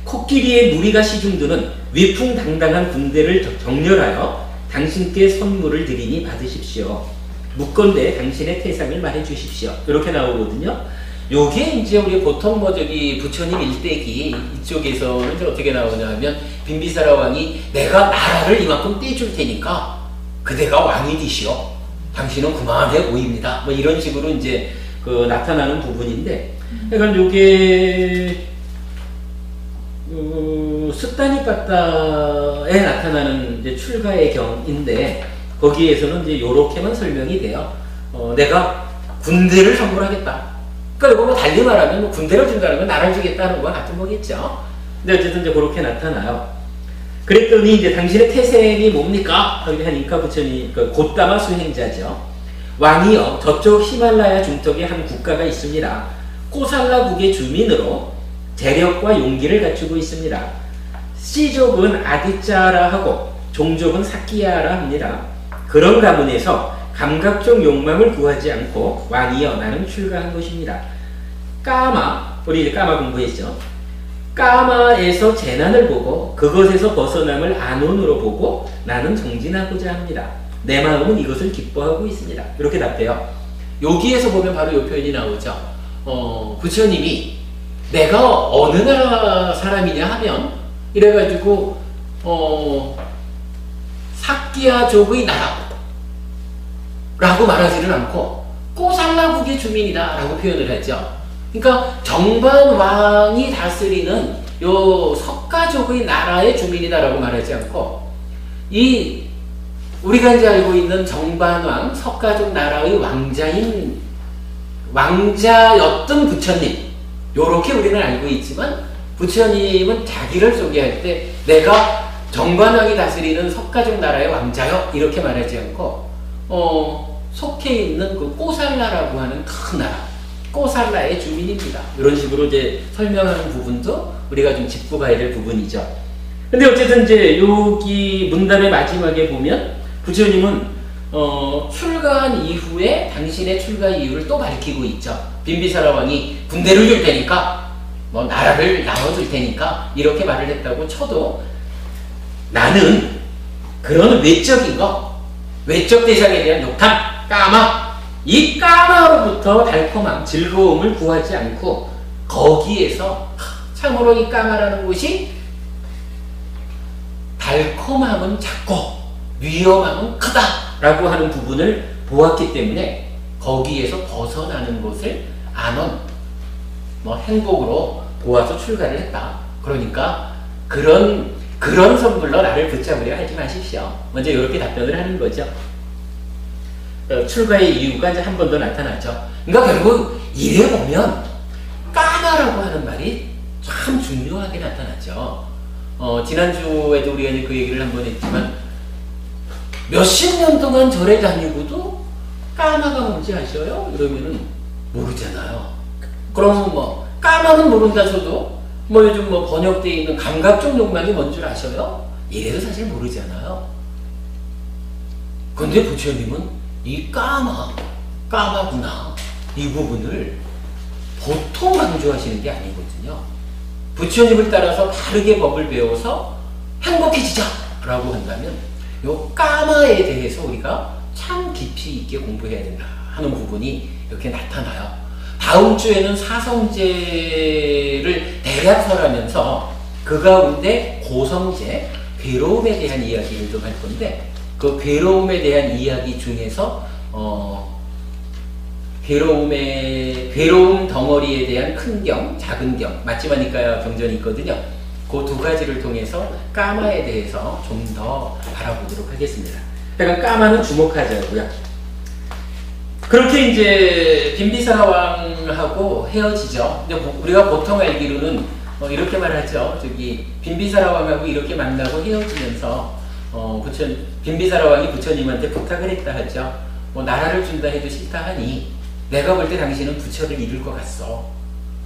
코끼리의 무리가 시중드는 위풍당당한 군대를 정렬하여 당신께 선물을 드리니 받으십시오. 묵건대 당신의 태상을 말해 주십시오. 이렇게 나오거든요. 요게 이제 우리 보통 부처님 일대기 이쪽에서는 이제 어떻게 나오냐 하면 빈비사라 왕이 내가 나라를 이만큼 떼줄 테니까 그대가 왕이 되시오. 당신은 그만해 보입니다. 이런 식으로 이제 나타나는 부분인데, 그러니까 요게 스타니빠따에 나타나는 이제 출가의 경인데 거기에서는 이제 요렇게만 설명이 돼요. 내가 군대를 선물하겠다. 그러니까 달리 말하면 군대를 준다는 건 나라를 주겠다는 거와 같은 거겠죠. 근데 어쨌든 이제 그렇게 나타나요. 그랬더니 이제 당신의 태생이 뭡니까? 하니까 부처님 곶다마 수행자죠. 왕이요, 저쪽 히말라야 중턱에 한 국가가 있습니다. 꼬살라국의 주민으로 재력과 용기를 갖추고 있습니다. 씨족은 아디짜라 하고 종족은 사키야라 합니다. 그런 가문에서 감각적 욕망을 구하지 않고 왕이여 나는 출가한 것입니다. 까마, 우리 이제 까마 공부했죠. 까마에서 재난을 보고 그것에서 벗어남을 안온으로 보고 나는 정진하고자 합니다. 내 마음은 이것을 기뻐하고 있습니다. 이렇게 답해요. 여기에서 보면 바로 이 표현이 나오죠. 부처님이 내가 어느 나라 사람이냐 하면 이래가지고 사키야족의 나라 라고 말하지는 않고 꼬살라국의 주민이다 라고 표현을 했죠. 그러니까 정반왕이 다스리는 요 석가족의 나라의 주민이다 라고 말하지 않고 이 우리가 이제 알고 있는 정반왕 석가족 나라의 왕자였던 부처님 요렇게 우리는 알고 있지만 부처님은 자기를 소개할 때 내가 정반왕이 다스리는 석가족 나라의 왕자요 이렇게 말하지 않고 속해 있는 그 꼬살라라고 하는 큰 나라 꼬살라의 주민입니다. 이런 식으로 이제 설명하는 부분도 우리가 좀 짚고 가야 될 부분이죠. 근데 어쨌든 이제 여기 문답의 마지막에 보면 부처님은 출가한 이후에 당신의 출가 이유를 또 밝히고 있죠. 빈비사라 왕이 군대를 줄 테니까 뭐 나라를 나눠줄 테니까 이렇게 말을 했다고 쳐도 나는 그런 외적인 거 외적 대상에 대한 욕탕 까마 이 까마로부터 달콤함 즐거움을 구하지 않고 거기에서 참으로 이 까마라는 곳이 달콤함은 작고 위험함은 크다 라고 하는 부분을 보았기 때문에 거기에서 벗어나는 것을 안온 행복으로 보아서 출가를 했다. 그러니까 그런 선물로 나를 붙잡으려 하지 마십시오. 먼저 이렇게 답변을 하는 거죠. 출가의 이유가 이제 한 번 더 나타나죠. 그러니까 결국 이래 보면 까마라고 하는 말이 참 중요하게 나타났죠. 지난주에도 우리가 이제 그 얘기를 한번 했지만 몇십 년 동안 절에 다니고도 까마가 뭔지 아셔요? 이러면은 모르잖아요. 그러면 뭐 까마는 모른다 쳐도 요즘 번역되어 있는 감각적 욕망이 뭔 줄 아셔요? 이래도 사실 모르잖아요. 근데 부처님은 이 까마구나 이 부분을 보통 강조하시는 게 아니거든요. 부처님을 따라서 바르게 법을 배워서 행복해지자 라고 한다면 요 까마에 대해서 우리가 참 깊이 있게 공부해야 된다 하는 부분이 이렇게 나타나요. 다음 주에는 사성제를 대략 설하면서 그 가운데 고성제, 괴로움에 대한 이야기를 좀 할 건데 그 괴로움에 대한 이야기 중에서 괴로움 덩어리에 대한 큰 경, 작은 경, 맞지마니까 경전이 있거든요. 그 두 가지를 통해서 까마에 대해서 좀 더 알아보도록 하겠습니다. 그러니까 까마는 주목하자고요. 그렇게 이제 빈비사라 왕하고 헤어지죠. 근데 우리가 보통 알기로는 이렇게 말하죠. 빈비사라 왕하고 이렇게 만나고 헤어지면서 빈비사라 왕이 부처님한테 부탁을 했다 하죠. 나라를 준다 해도 싫다 하니 내가 볼 때 당신은 부처를 이룰 것 같소.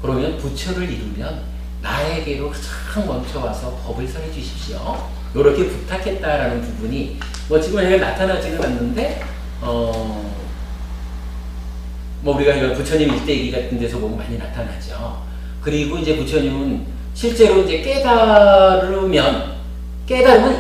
그러면 부처를 이루면 나에게로 쫙 멈춰와서 법을 설해 주십시오. 이렇게 부탁했다라는 부분이 지금 여기 나타나지는 않는데 우리가 이런 부처님 일대기 같은 데서 보면 많이 나타나죠. 그리고 이제 부처님은 실제로 이제 깨달으면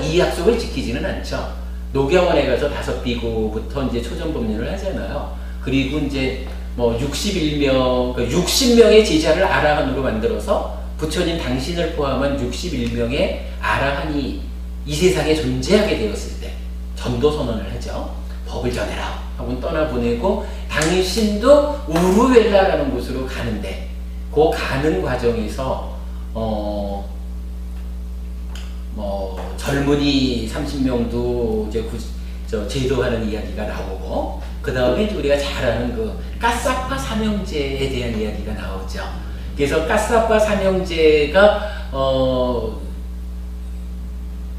이 약속을 지키지는 않죠. 노경원에 가서 5비구부터 이제 초전법륜을 하잖아요. 그리고 이제 60명의 제자를 아라한으로 만들어서 부처님 당신을 포함한 61명의 아라한이 이 세상에 존재하게 되었을 때 전도 선언을 하죠. 법을 전해라 하고 떠나보내고 당신도 우루웰라라는 곳으로 가는데 그 가는 과정에서 젊은이 30명도 이제 제도하는 이야기가 나오고 그 다음에 우리가 잘 아는 그 까사파 삼형제에 대한 이야기가 나오죠. 그래서 까사파 삼형제가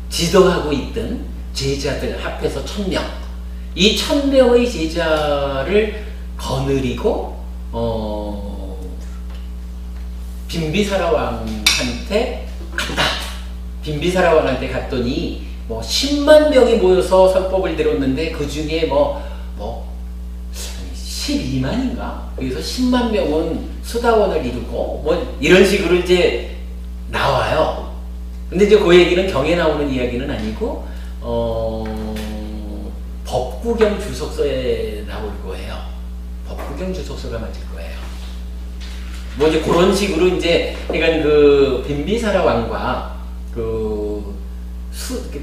지도하고 있던 제자들 합해서 1000명 이 1000명의 제자를 거느리고 빈비사라 왕한테 갔다. 빈비사라 왕한테 갔더니 뭐 10만 명이 모여서 설법을 들었는데 그 중에 뭐 12만인가? 그래서 10만 명은 수다원을 이루고 뭐 이런 식으로 이제 나와요. 근데 이제 그 얘기는 경에 나오는 이야기는 아니고 법구경 주석서에 나올 거예요. 법구경 주석서가 맞을 거예요. 뭐 이제 그런 식으로 이제 그러니까 그 빈비사라 왕과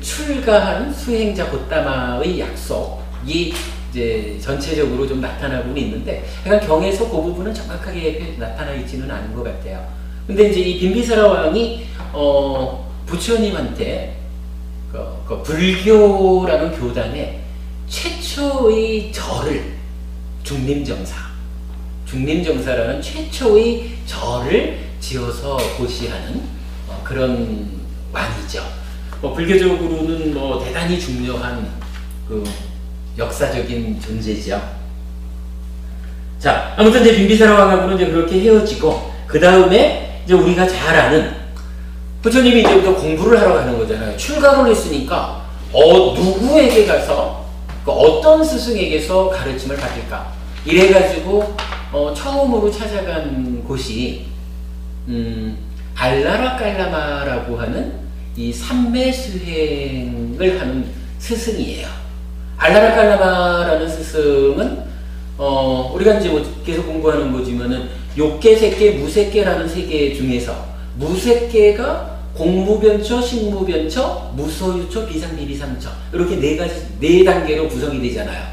출가한 수행자 곶다마의 약속이 이제 전체적으로 좀 나타나고는 있는데, 그러니까 경에서 그 부분은 정확하게 나타나 있지는 않은 것 같아요. 근데 이제 이 빈비사라 왕이 부처님한테 그 불교라는 교단의 최초의 절을 중림정사라는 최초의 절을 지어서 고시하는 그런 왕이죠. 불교적으로는 뭐 대단히 중요한 그 역사적인 존재죠. 자, 아무튼 이제 빈비사라 왕하고는 이제 그렇게 헤어지고, 그 다음에 이제 우리가 잘 아는 부처님이 이제부터 공부를 하러 가는 거잖아요. 출가를 했으니까 누구에게 가서 어떤 스승에게서 가르침을 받을까? 이래가지고 처음으로 찾아간 곳이 알라라깔라마라고 하는 이 삼매수행을 하는 스승이에요. 알라라깔라마라는 스승은 우리가 이제 뭐 계속 공부하는 거지만은 욕계, 색계, 무색계라는 세 개 중에서 무색계가 공무변처, 식무변처, 무소유처, 비상비비상처 이렇게 네 단계로 구성이 되잖아요.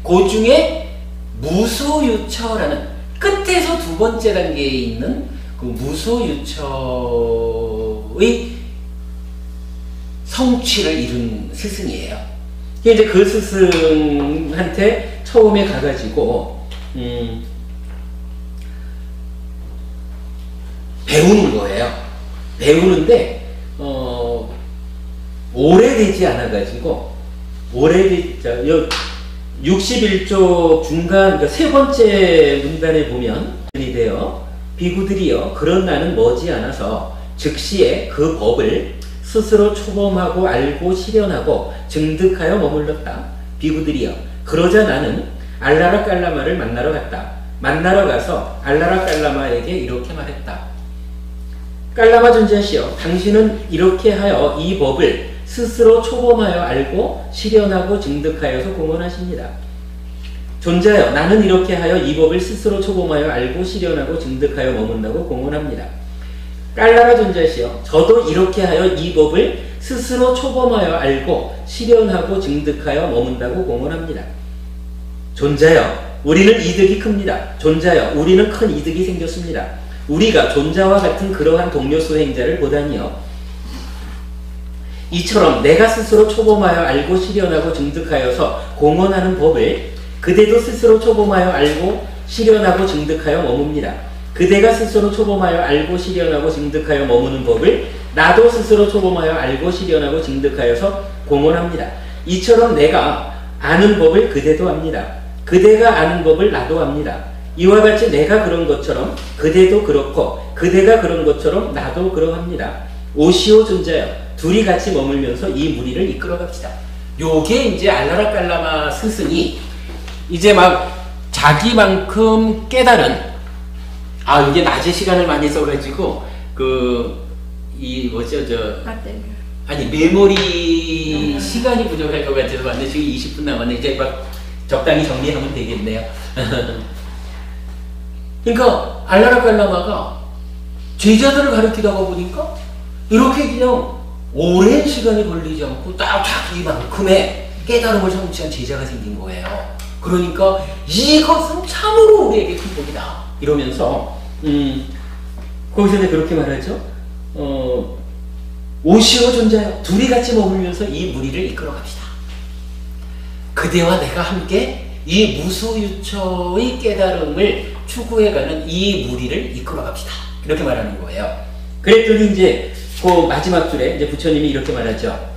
그 중에 무소유처라는 끝에서 두 번째 단계에 있는 그 무소유처의 성취를 이룬 스승이에요. 이제 그 스승한테 처음에 가가지고 배우는 거예요. 배우는데 오래되지 않아가지고 61조 중간, 그러니까 세 번째 문단에 보면 되어 비구들이여 그런 나는 머지않아서 즉시에 그 법을 스스로 초범하고 알고 실현하고 증득하여 머물렀다. 비구들이여 그러자 나는 알라라깔라마를 만나러 갔다. 만나러 가서 알라라깔라마에게 이렇게 말했다. 깔라마 존자시여 당신은 이렇게 하여 이 법을 스스로 초범하여 알고 실현하고 증득하여서 공언하십니다. 존자여 나는 이렇게 하여 이 법을 스스로 초범하여 알고 실현하고 증득하여 머문다고 공언합니다. 깔라마 존자시여 저도 이렇게 하여 이 법을 스스로 초범하여 알고 실현하고 증득하여 머문다고 공언합니다. 존자여 우리는 이득이 큽니다. 존자여 우리는 큰 이득이 생겼습니다. 우리가 존자와 같은 그러한 동료 수행자를 보다니요 이처럼 내가 스스로 초범하여 알고 실현하고 증득하여서 공언하는 법을 그대도 스스로 초범하여 알고 실현하고 증득하여 머뭅니다. 그대가 스스로 초범하여 알고 실현하고 증득하여 머무는 법을 나도 스스로 초범하여 알고 실현하고 증득하여서 공언합니다. 이처럼 내가 아는 법을 그대도 압니다. 그대가 아는 법을 나도 압니다. 이와 같이 내가 그런 것처럼 그대도 그렇고 그대가 그런 것처럼 나도 그러합니다. 오시오 존자여 둘이 같이 머물면서 이 무리를 이끌어 갑시다. 요게 이제 알라라깔라마 스승이 이제 막 자기만큼 깨달은 이게 낮에 시간을 많이 써가지고 메모리 시간이 부족할 것 같아서 완전 지금 20분 남았네. 이제 막 적당히 정리하면 되겠네요. 그러니까 알라라깔라마가 제자들을 가르치다가 보니까 이렇게 그냥 오랜 시간이 걸리지 않고 딱 자기만큼의 깨달음을 성취한 제자가 생긴 거예요. 그러니까 이것은 참으로 우리에게 큰 복이다 이러면서 거기서 이제 그렇게 말하죠. 오시오 존자여 둘이 같이 머물면서 이 무리를 이끌어 갑시다. 그대와 내가 함께 이 무소유처의 깨달음을 추구해가는 이 무리를 이끌어 갑시다. 이렇게 말하는 거예요. 그랬더니 이제 그 마지막 줄에 이제 부처님이 이렇게 말하죠.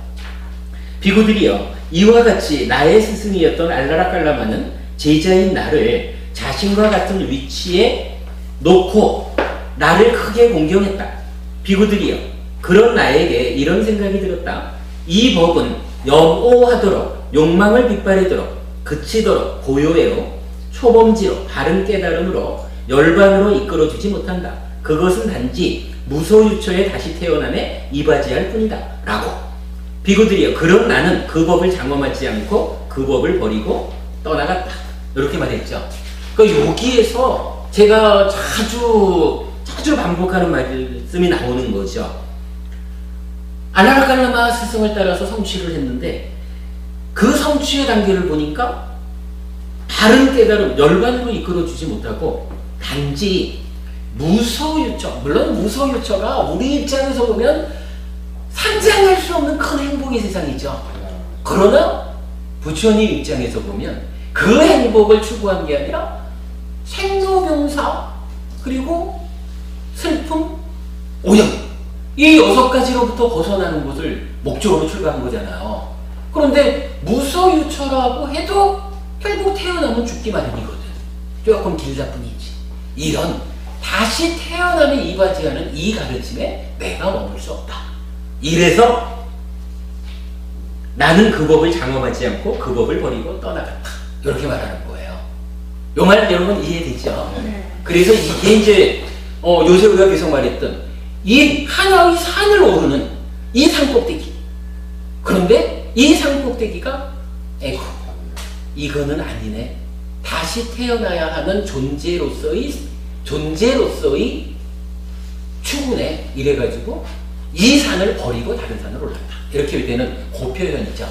비구들이여 이와 같이 나의 스승이었던 알라라깔라마는 제자인 나를 자신과 같은 위치에 놓고 나를 크게 공경했다. 비구들이여 그런 나에게 이런 생각이 들었다. 이 법은 염오하도록 욕망을 빗발하도록 그치도록 고요해로 초범지로 바른 깨달음으로 열반으로 이끌어주지 못한다. 그것은 단지 무소유처에 다시 태어남에 이바지할 뿐이다. 라고 비구들이여 그럼 나는 그 법을 장엄하지 않고 그 법을 버리고 떠나갔다. 이렇게 말했죠. 그러니까 여기에서 제가 자주 반복하는 말씀이 나오는 거죠. 알라라칼라마 스승을 따라서 성취를 했는데 그 성취의 단계를 보니까 바른 깨달음, 열반으로 이끌어주지 못하고 단지 무소유처, 물론 무소유처가 우리 입장에서 보면 상상할 수 없는 큰 행복의 세상이죠. 그러나 부처님 입장에서 보면 그 행복을 추구한 게 아니라 생로병사 그리고 슬픔, 오염 이 6가지로부터 벗어나는 것을 목적으로 출가한 거잖아요. 그런데 무소유처라고 해도 결국 태어나면 죽기 마련이거든. 조금 길다 뿐이지. 이런 다시 태어남에 이바지하는 이 가르침에 내가 머물 수 없다. 이래서 나는 그 법을 장엄하지 않고 그 법을 버리고 떠나갔다. 이렇게 말하는 거예요. 요 말 여러분 이해되죠? 네. 그래서 이게 이제 요새 우리가 계속 말했던 이 하나의 산을 오르는 이 산꼭대기. 그런데 이 산꼭대기가 에고 이거는 아니네. 다시 태어나야 하는 존재로서의 추구네. 이래가지고 이 산을 버리고 다른 산으로 올랐다. 이렇게 되는 그 표현이죠.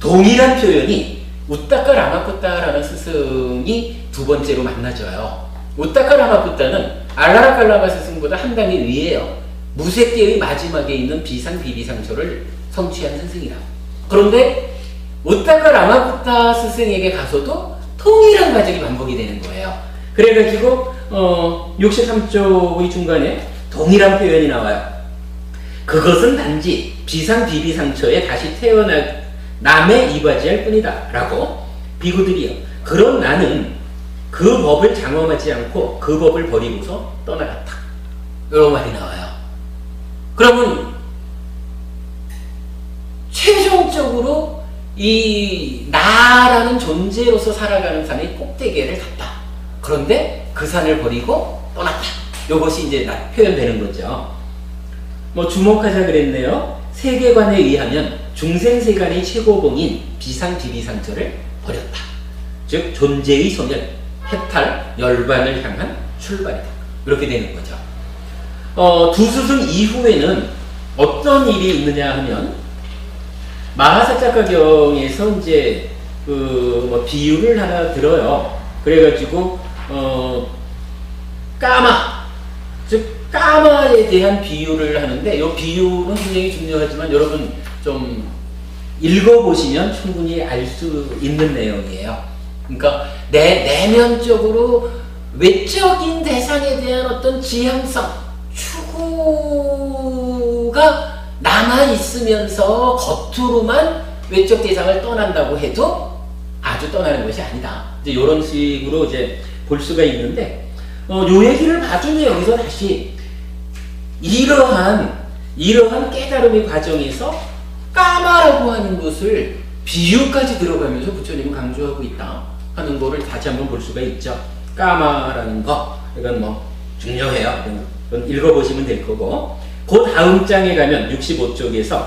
동일한 표현이 우따카 라마쿠타라는 스승이 두 번째로 만나져요. 우따카 라마쿠타는 알라라칼라마 스승보다 한 단계 위에요. 무색계의 마지막에 있는 비상 비비상처를 성취한 스승이라. 그런데 우따카 라마쿠타 스승에게 가서도 동일한 과정이 반복이 되는 거예요. 그래가지고 63쪽의 중간에 동일한 표현이 나와요. 그것은 단지 비상 비비상처에 다시 태어남에 이바지할 뿐이다. 라고 비구들이요. 그럼 나는 그 법을 장엄하지 않고 그 법을 버리고서 떠나갔다. 이런 말이 나와요. 그러면 최종적으로 이 나라는 존재로서 살아가는 산의 꼭대기를 갔다. 그런데 그 산을 버리고 떠났다. 이것이 이제 표현되는 거죠. 뭐 주목하자 그랬네요. 세계관에 의하면 중생세간의 최고봉인 비상비비상처를 버렸다. 즉 존재의 소멸, 해탈, 열반을 향한 출발이다. 이렇게 되는 거죠. 두 스승 이후에는 어떤 일이 있느냐 하면 마하사자가경에서 이제 뭐 비유를 하나 들어요. 그래가지고 까마, 즉 까마에 대한 비유를 하는데 이 비유는 굉장히 중요하지만 여러분 좀 읽어보시면 충분히 알 수 있는 내용이에요. 그러니까 내면적으로 외적인 대상에 대한 어떤 지향성, 추구가 남아있으면서 겉으로만 외적 대상을 떠난다고 해도 아주 떠나는 것이 아니다. 이제 이런 식으로 이제 볼 수가 있는데, 요 얘기를 봐주면 여기서 다시 이러한 깨달음의 과정에서 까마라고 하는 것을 비유까지 들어가면서 부처님은 강조하고 있다 하는 거를 다시 한번 볼 수가 있죠. 까마라는 거, 이건 뭐 중요해요. 이건 읽어보시면 될 거고, 그 다음 장에 가면 65쪽에서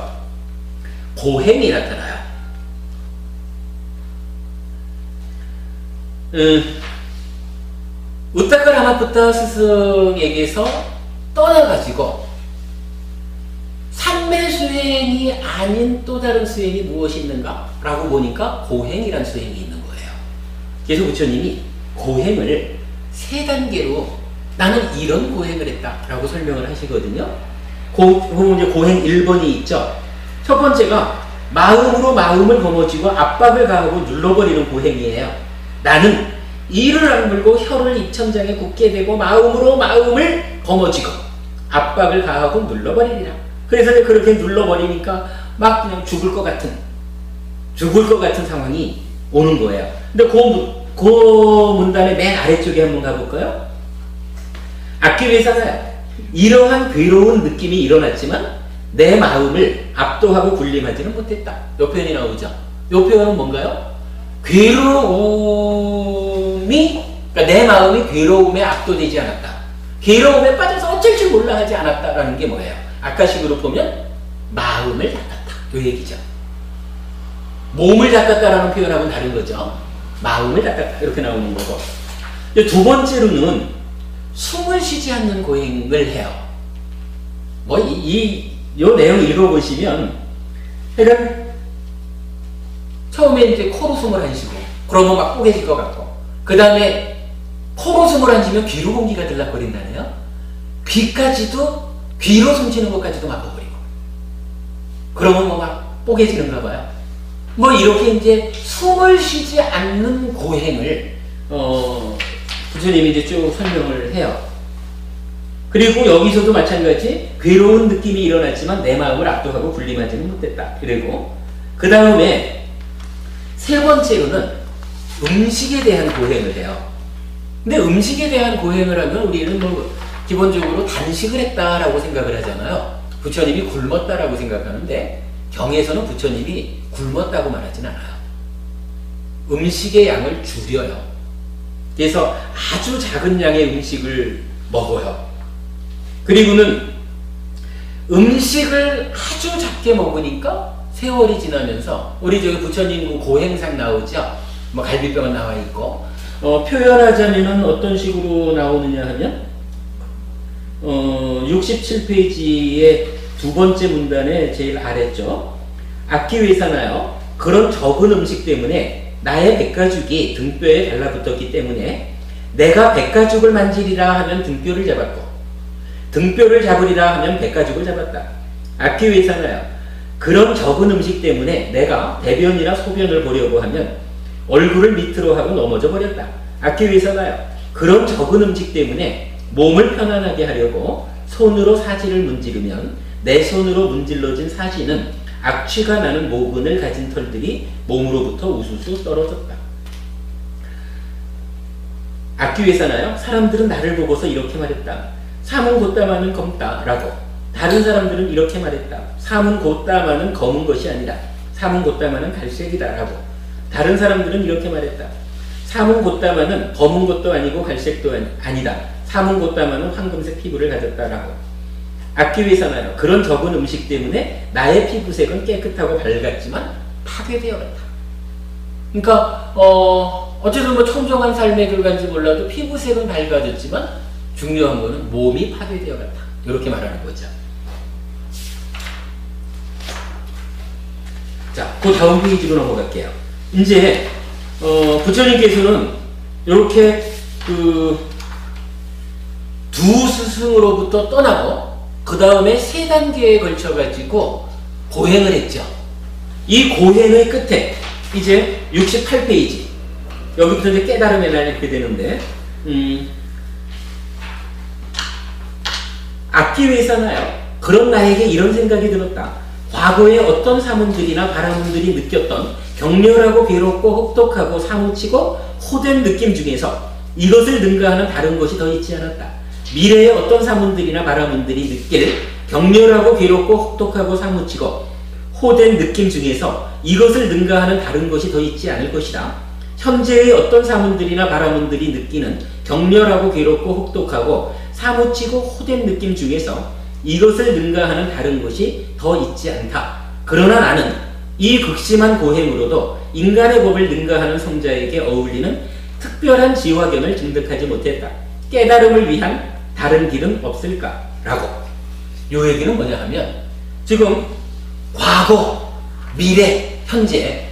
고행이 나타나요. 우따카 라마쿠타 스승에게서 떠나가지고 삼매 수행이 아닌 또 다른 수행이 무엇이 있는가? 라고 보니까 고행이란 수행이 있는 거예요. 그래서 부처님이 고행을 세 단계로 나는 이런 고행을 했다 라고 설명을 하시거든요. 이제 고행 1번이 있죠. 첫 번째가 마음으로 마음을 거머쥐고 압박을 가하고 눌러버리는 고행이에요. 나는 이를 악물고 혀를 입천장에 굳게 대고 마음으로 마음을 거머쥐고 압박을 가하고 눌러버리리라. 그래서 그렇게 눌러버리니까 막 그냥 죽을 것 같은 상황이 오는 거예요. 근데 그 문단의 맨 아래쪽에 한번 가볼까요? 악기회사가 이러한 괴로운 느낌이 일어났지만 내 마음을 압도하고 군림하지는 못했다. 이 표현이 나오죠. 이 표현은 뭔가요? 괴로움이, 그러니까 내 마음이 괴로움에 압도되지 않았다. 괴로움에 빠져서 어쩔 줄 몰라 하지 않았다라는 게 뭐예요? 아까식으로 보면 마음을 닦았다. 이 얘기죠. 몸을 닦았다라는 표현하고는 다른 거죠. 마음을 닦았다. 이렇게 나오는 거고. 두 번째로는 숨을 쉬지 않는 고행을 해요. 이 내용 읽어보시면, 그러니까 처음에 이제 코로 숨을 안 쉬고, 그러면 막 뽀개질 것 같고, 그 다음에 코로 숨을 안 쉬면 귀로 공기가 들락거린다네요. 귀로 숨 쉬는 것까지도 막아버리고, 그러면 뭐 막 뽀개지는가 봐요. 뭐 이렇게 이제 숨을 쉬지 않는 고행을 부처님이 이제 쭉 설명을 해요. 그리고 여기서도 마찬가지 괴로운 느낌이 일어났지만 내 마음을 압도하고 군림하지는 못했다. 그리고 그 다음에 세 번째로는 음식에 대한 고행을 해요. 근데 음식에 대한 고행을 하면 우리는 뭐 기본적으로 단식을 했다라고 생각을 하잖아요. 부처님이 굶었다라고 생각하는데 경에서는 부처님이 굶었다고 말하진 않아요. 음식의 양을 줄여요. 그래서 아주 작은 양의 음식을 먹어요. 그리고는 음식을 아주 작게 먹으니까 세월이 지나면서 우리 저기 부처님 고행상 나오죠. 뭐 갈비뼈가 나와 있고 표현하자면은 어떤 식으로 나오느냐 하면 67페이지의 두 번째 문단의 제일 아래죠. 악기회사나요. 그런 적은 음식 때문에 나의 백가죽이 등뼈에 달라붙었기 때문에 내가 백가죽을 만지리라 하면 등뼈를 잡았고 등뼈를 잡으리라 하면 백가죽을 잡았다. 악기회사나요. 그런 적은 음식 때문에 내가 대변이나 소변을 보려고 하면 얼굴을 밑으로 하고 넘어져 버렸다. 악기회사나요. 그런 적은 음식 때문에 몸을 편안하게 하려고 손으로 사지를 문지르면 내 손으로 문질러진 사지는 악취가 나는 모근을 가진 털들이 몸으로부터 우수수 떨어졌다. 악기회사나요. 사람들은 나를 보고서 이렇게 말했다. 삼은 곧다마는 검다 라고. 다른 사람들은 이렇게 말했다. 삼은 곧다마는 검은 것이 아니라 삼은 곧다마는 갈색이다 라고. 다른 사람들은 이렇게 말했다. 삼은 곧다마는 검은 것도 아니고 갈색도 아니다. 삼은 곧다마는 황금색 피부를 가졌다 라고. 악기회사나요. 그런 적은 음식 때문에 나의 피부색은 깨끗하고 밝았지만 파괴되어갔다. 그러니까 어쨌든 뭐 청정한 삶에 들어간지 몰라도 피부색은 밝아졌지만 중요한 거는 몸이 파괴되어갔다. 이렇게 말하는 거죠. 자, 그 다음 페이지로 넘어갈게요. 이제 부처님께서는 이렇게 두 스승으로부터 떠나고 그 다음에 세 단계에 걸쳐 가지고 고행을 했죠. 이 고행의 끝에 이제 68페이지 여기부터 이제 깨달음에 나게 되는데 악기회사나요. 그런 나에게 이런 생각이 들었다. 과거에 어떤 사문들이나 바라문들이 느꼈던 격렬하고 괴롭고 혹독하고 사무치고 호된 느낌 중에서 이것을 능가하는 다른 것이 더 있지 않았다. 미래의 어떤 사문들이나 바라문들이 느낄 격렬하고 괴롭고 혹독하고 사무치고 호된 느낌 중에서 이것을 능가하는 다른 것이 더 있지 않을 것이다. 현재의 어떤 사문들이나 바라문들이 느끼는 격렬하고 괴롭고 혹독하고 사무치고 호된 느낌 중에서 이것을 능가하는 다른 것이 더 있지 않다. 그러나 나는 이 극심한 고행으로도 인간의 법을 능가하는 성자에게 어울리는 특별한 지화견을 증득하지 못했다. 깨달음을 위한 다른 길은 없을까? 라고. 요 얘기는 뭐냐 하면 지금 과거, 미래, 현재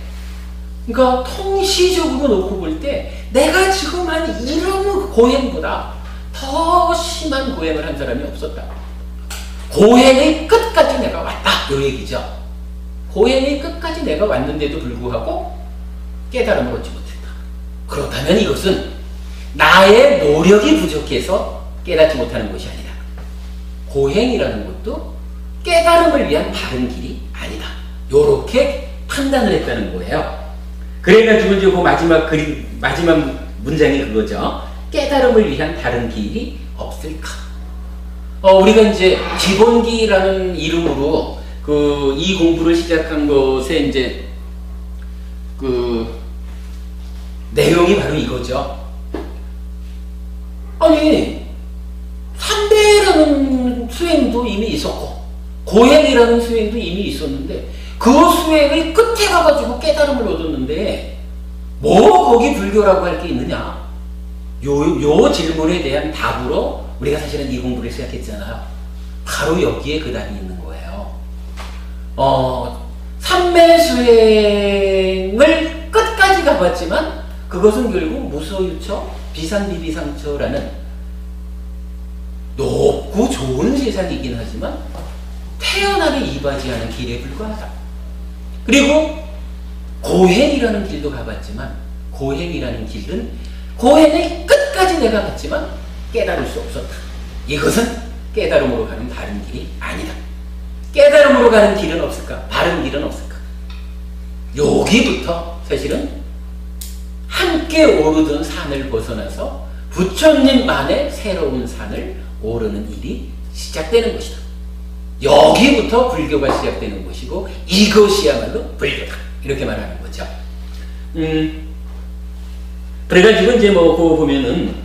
그러니까 통시적으로 놓고 볼 때 내가 지금 한 이런 고행보다 더 심한 고행을 한 사람이 없었다. 고행의 끝까지 내가 왔다. 요 얘기죠. 고행의 끝까지 내가 왔는데도 불구하고 깨달음을 얻지 못했다. 그렇다면 이것은 나의 노력이 부족해서 깨닫지 못하는 것이 아니라 고행이라는 것도 깨달음을 위한 다른 길이 아니다. 요렇게 판단을 했다는 거예요. 그래가지고 이제 그 마지막 문장이 그거죠. 깨달음을 위한 다른 길이 없을까? 우리가 이제 기본기라는 이름으로 이 공부를 시작한 것에 이제 내용이 바로 이거죠. 아니, 삼배라는 수행도 이미 있었고, 고행이라는 수행도 이미 있었는데, 그 수행의 끝에 가가지고 깨달음을 얻었는데, 뭐 거기 불교라고 할 게 있느냐? 요 질문에 대한 답으로 우리가 사실은 이 공부를 시작했잖아요. 바로 여기에 그 답이 있는 거예요. 삼매 수행을 끝까지 가봤지만, 그것은 결국 무소유처, 비상비비상처라는 높고 좋은 세상이긴 하지만 태연하게 이바지하는 길에 불과하다. 그리고 고행이라는 길도 가봤지만 고행이라는 길은 고행의 끝까지 내가 갔지만 깨달을 수 없었다. 이것은 깨달음으로 가는 바른 길이 아니다. 깨달음으로 가는 길은 없을까? 바른 길은 없을까? 여기부터 사실은 함께 오르던 산을 벗어나서 부처님만의 새로운 산을 오르는 일이 시작되는 것이다. 여기부터 불교가 시작되는 것이고 이것이야말로 불교다. 이렇게 말하는 거죠. 그래가지고 이제 뭐 그거 보면은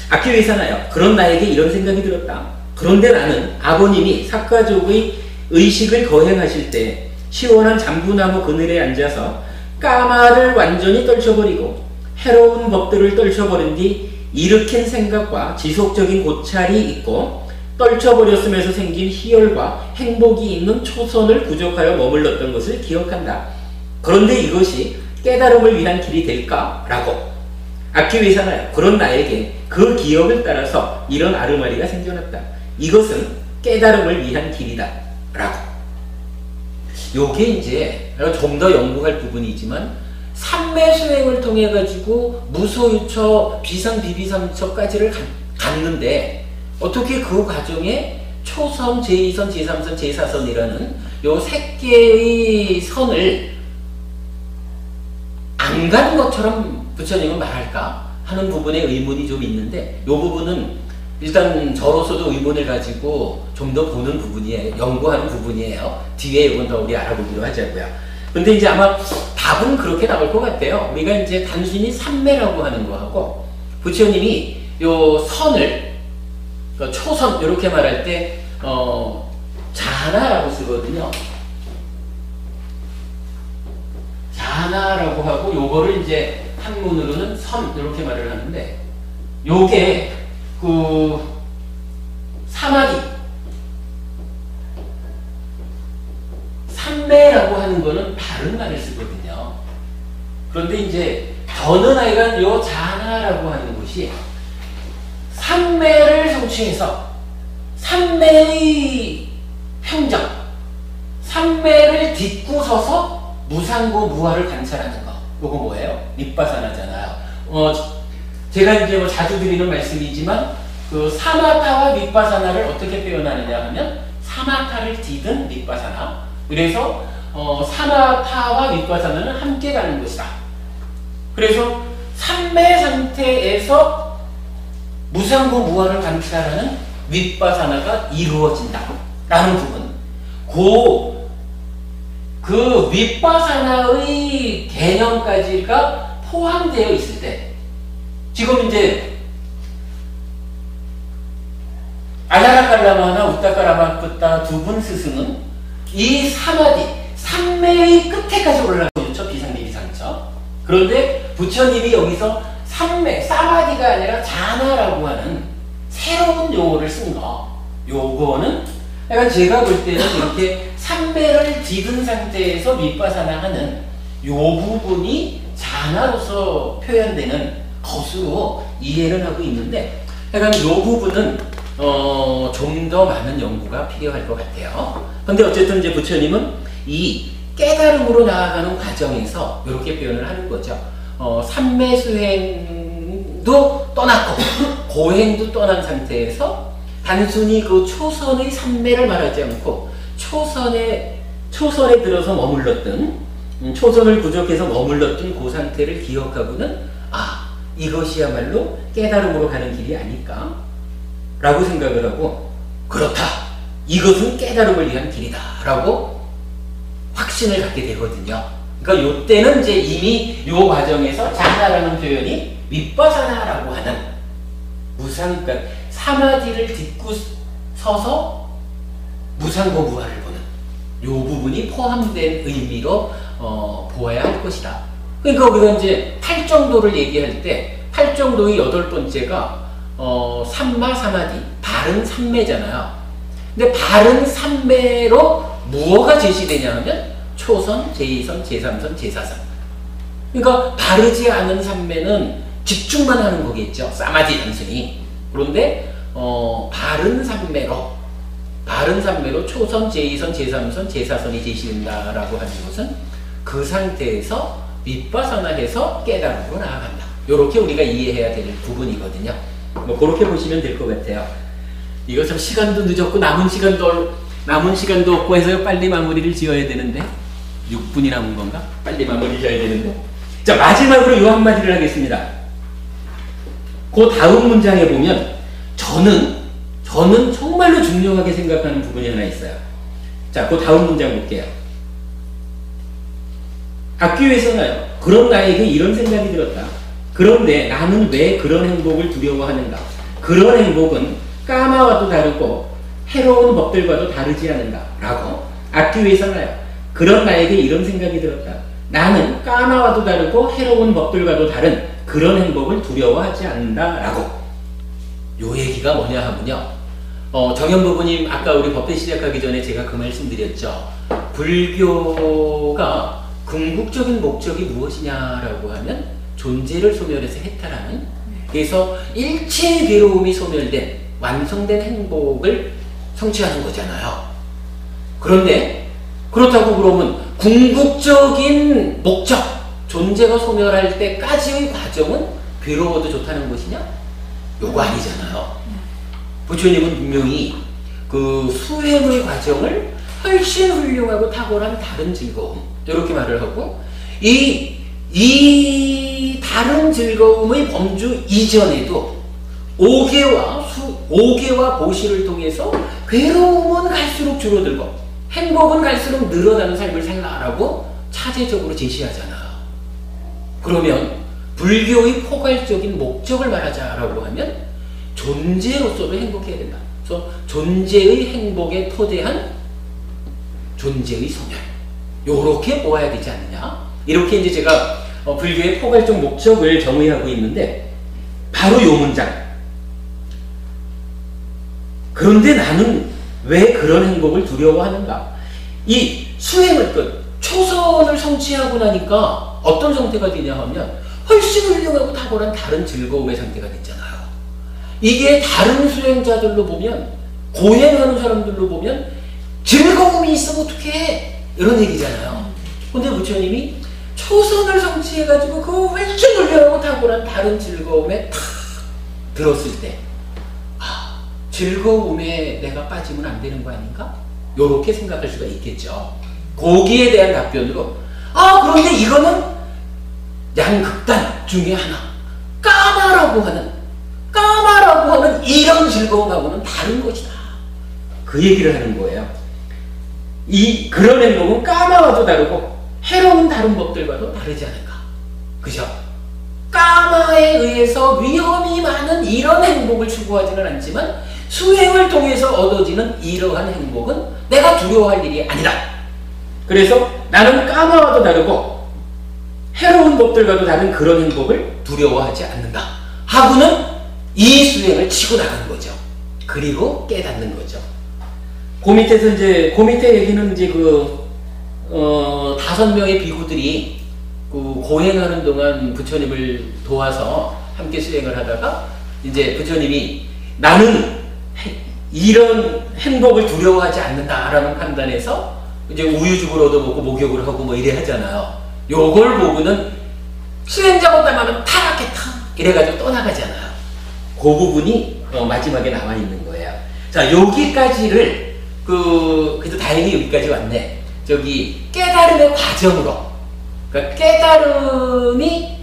아키위사나요. 그런 나에게 이런 생각이 들었다. 그런데 나는 아버님이 삭가족의 의식을 거행하실 때 시원한 잠부나무 그늘에 앉아서 까마를 완전히 떨쳐버리고 해로운 법들을 떨쳐버린 뒤 일으킨 생각과 지속적인 고찰이 있고 떨쳐버렸음에서 생긴 희열과 행복이 있는 초선을 구족하여 머물렀던 것을 기억한다. 그런데 이것이 깨달음을 위한 길이 될까? 라고 아키위사나요. 그런 나에게 그 기억을 따라서 이런 아르마리가 생겨났다. 이것은 깨달음을 위한 길이다. 라고. 요게 이제 좀 더 연구할 부분이지만 삼매 수행을 통해 가지고 무소유처, 비상비비상처까지를 갔는데 어떻게 그 과정에 초선, 제2선, 제3선, 제4선이라는 요 세 개의 선을 안 가는 것처럼 부처님은 말할까 하는 부분에 의문이 좀 있는데 요 부분은 일단 저로서도 의문을 가지고 좀 더 보는 부분이에요. 연구하는 부분이에요. 뒤에 이건 더 우리 알아보기로 하자고요. 근데 이제 아마 답은 그렇게 나올 것 같아요. 우리가 이제 단순히 삼매라고 하는 거하고 부처님이 요 선을 초선 이렇게 말할 때 자나라고 쓰거든요. 자나라고 하고 요거를 이제 한문으로는 선 이렇게 말을 하는데 요게 사마디 삼매라고 하는 거는 바른 말을 쓰거든요. 그런데 이제 저는 하여간 요 자나라고 하는 것이 삼매를 성취해서 삼매의 평정, 삼매를 딛고 서서 무상고 무아를 관찰하는 거. 요거 뭐예요? 윗바사나잖아요. 제가 이제 뭐 자주 드리는 말씀이지만 그 사마타와 윗바사나를 어떻게 표현하느냐 하면 사마타를 딛은 윗바사나. 그래서 사마타와 윗바사나는 함께 가는 것이다. 그래서 삼매 상태에서 무상고 무아를 관찰하는 윗바사나가 이루어진다. 라는 부분. 그 윗바사나의 개념까지가 포함되어 있을 때 지금 이제 아나라칼라마나 우타카라마푸타 두 분 스승은 이 사마디, 삼매의 끝에까지 올라가죠. 비상비비상처. 그런데 부처님이 여기서 삼매, 사마디가 아니라 자나라고 하는 새로운 용어를 쓴 거. 요거는 약간 제가 볼 때는 이렇게 삼매를 딛은 상태에서 윗바사나 하는 요 부분이 자나로서 표현되는 것으로 이해를 하고 있는데 약간 요 부분은 좀 더 많은 연구가 필요할 것 같아요. 근데 어쨌든 이제 부처님은 이 깨달음으로 나아가는 과정에서 이렇게 표현을 하는 거죠. 삼매 수행도 떠났고 고행도 떠난 상태에서 단순히 그 초선의 삼매를 말하지 않고 초선에 들어서 머물렀던 초선을 부족해서 머물렀던 그 상태를 기억하고는 이것이야말로 깨달음으로 가는 길이 아닐까? 라고 생각을 하고, 그렇다! 이것은 깨달음을 위한 길이다! 라고 확신을 갖게 되거든요. 그러니까 요때는 이제 이미 요 과정에서 자나라는 표현이 윗바사나라고 하는 무상, 그러니까 사마디를 딛고 서서 무상고부화를 보는 요 부분이 포함된 의미로 보아야 할 것이다. 그러니까 우리가 이제 팔정도를 얘기할 때 팔정도의 8번째가 삼마 사마디, 바른 삼매잖아요. 근데 바른 삼매로 무엇가 제시되냐 하면 초선, 제2선, 제3선, 제4선. 그러니까 바르지 않은 삼매는 집중만 하는 거겠죠. 사마디 단순히. 그런데 바른 삼매로 초선, 제2선, 제3선, 제4선이 제시된다라고 하는 것은 그 상태에서 윗바사나해서 깨달음으로 나아간다. 이렇게 우리가 이해해야 될 부분이거든요. 뭐 그렇게 보시면 될 것 같아요. 이거 참 시간도 늦었고 남은 시간도 없고 해서 빨리 마무리를 지어야 되는데 6분이 남은 건가? 빨리 마무리 지어야 되는데. 자, 마지막으로 이 한마디를 하겠습니다. 그 다음 문장에 보면 저는 정말로 중요하게 생각하는 부분이 하나 있어요. 자, 그 다음 문장 볼게요. 학교에서는 그런 나에게 이런 생각이 들었다. 그런데 나는 왜 그런 행복을 두려워하는가? 그런 행복은 까마와도 다르고 해로운 법들과도 다르지 않은가? 라고 학교에서는 그런 나에게 이런 생각이 들었다. 나는 까마와도 다르고 해로운 법들과도 다른 그런 행복을 두려워하지 않는다. 라고. 요 얘기가 뭐냐 하면요. 정현부부님 아까 우리 법회 시작하기 전에 제가 그 말씀 드렸죠. 불교가 궁극적인 목적이 무엇이냐라고 하면 존재를 소멸해서 해탈하는, 그래서 일체의 괴로움이 소멸된 완성된 행복을 성취하는 거잖아요. 그런데 그렇다고 그러면 궁극적인 목적, 존재가 소멸할 때까지의 과정은 괴로워도 좋다는 것이냐? 요거 아니잖아요. 부처님은 분명히 그 수행의 과정을 훨씬 훌륭하고 탁월한 다른 즐거움, 이렇게 말을 하고, 이 다른 즐거움의 범주 이전에도 오개와 보시를 통해서 괴로움은 갈수록 줄어들고 행복은 갈수록 늘어나는 삶을 살라라고 차제적으로 제시하잖아요. 그러면 불교의 포괄적인 목적을 말하자라고 하면 존재로서도 행복해야 된다. 그래서 존재의 행복에 토대한 존재의 소멸, 요렇게 보아야 되지 않느냐. 이렇게 이제 제가 불교의 포괄적 목적을 정의하고 있는데 바로 요 문장. 그런데 나는 왜 그런 행복을 두려워하는가? 이 수행을 초선을 성취하고 나니까 어떤 상태가 되냐 하면 훨씬 훌륭하고 탁월한 다른 즐거움의 상태가 됐잖아요. 이게 다른 수행자들로 보면, 고행하는 사람들로 보면 즐거움이 있으면 어떡해, 이런 얘기잖아요. 근데 부처님이 초선을 성취해가지고 그 훨씬 훌륭하고 탁월한 다른 즐거움에 탁 들었을 때, 즐거움에 내가 빠지면 안 되는 거 아닌가? 요렇게 생각할 수가 있겠죠. 거기에 대한 답변으로 그런데 이거는 양극단 중에 하나, 까마라고 하는 이런 즐거움하고는 다른 것이다. 그 얘기를 하는 거예요. 그런 행복은 까마와도 다르고 해로운 다른 법들과도 다르지 않을까. 그죠? 까마에 의해서 위험이 많은 이런 행복을 추구하지는 않지만 수행을 통해서 얻어지는 이러한 행복은 내가 두려워할 일이 아니다. 그래서 나는 까마와도 다르고 해로운 법들과도 다른 그런 행복을 두려워하지 않는다 하고는 이 수행을 치고 나가는 거죠. 그리고 깨닫는 거죠. 그 밑에 얘기는 이제 5명의 비구들이 고행하는 동안 부처님을 도와서 함께 수행을 하다가 이제 부처님이 나는 이런 행복을 두려워하지 않는다라는 판단에서 이제 우유죽을 얻어먹고 목욕을 하고 뭐 이래 하잖아요. 요걸 보고는 수행자 못하면 타락했다 이래가지고 떠나가잖아요. 그 부분이 마지막에 나와 있는 거예요. 자, 여기까지를 그래도 다행히 여기까지 왔네. 깨달음의 과정으로, 그러니까 깨달음이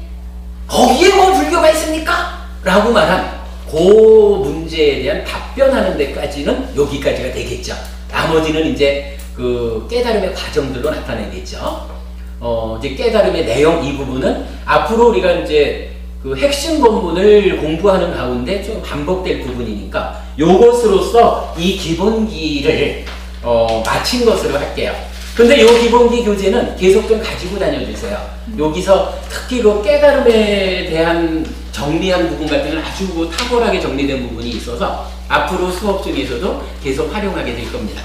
거기에 뭐 불교가 있습니까? 라고 말한 그 문제에 대한 답변하는 데까지는 여기까지가 되겠죠. 나머지는 이제 그 깨달음의 과정들로 나타내겠죠. 이제 깨달음의 내용 이 부분은 앞으로 우리가 이제 그 핵심 본문을 공부하는 가운데 좀 반복될 부분이니까 요것으로서 이 기본기를 마친 것으로 할게요. 근데 요 기본기 교재는 계속 좀 가지고 다녀주세요. 여기서 특히 그 깨달음에 대한 정리한 부분 같은 건 아주 탁월하게 정리된 부분이 있어서 앞으로 수업 중에서도 계속 활용하게 될 겁니다.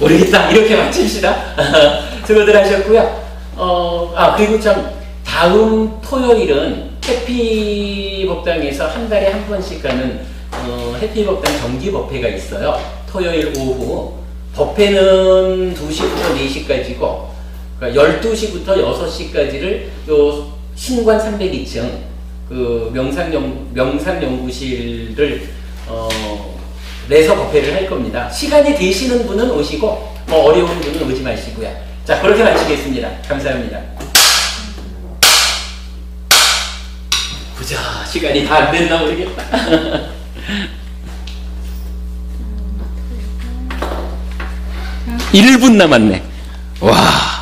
모르겠다. 이렇게 마칩시다. 수고들 하셨고요. 그리고 참 다음 토요일은 해피법당에서 한 달에 한 번씩 가는 해피법당 정기법회가 있어요. 토요일 오후 법회는 2시부터 4시까지고 그러니까 12시부터 6시까지를 요 신관 302층 그 명상연구실을 내서 법회를 할 겁니다. 시간이 되시는 분은 오시고 뭐 어려운 분은 오지 마시고요. 자, 그렇게 마치겠습니다. 감사합니다. 보자, 시간이 다 안 됐나 모르겠다. 1분 남았네. 와.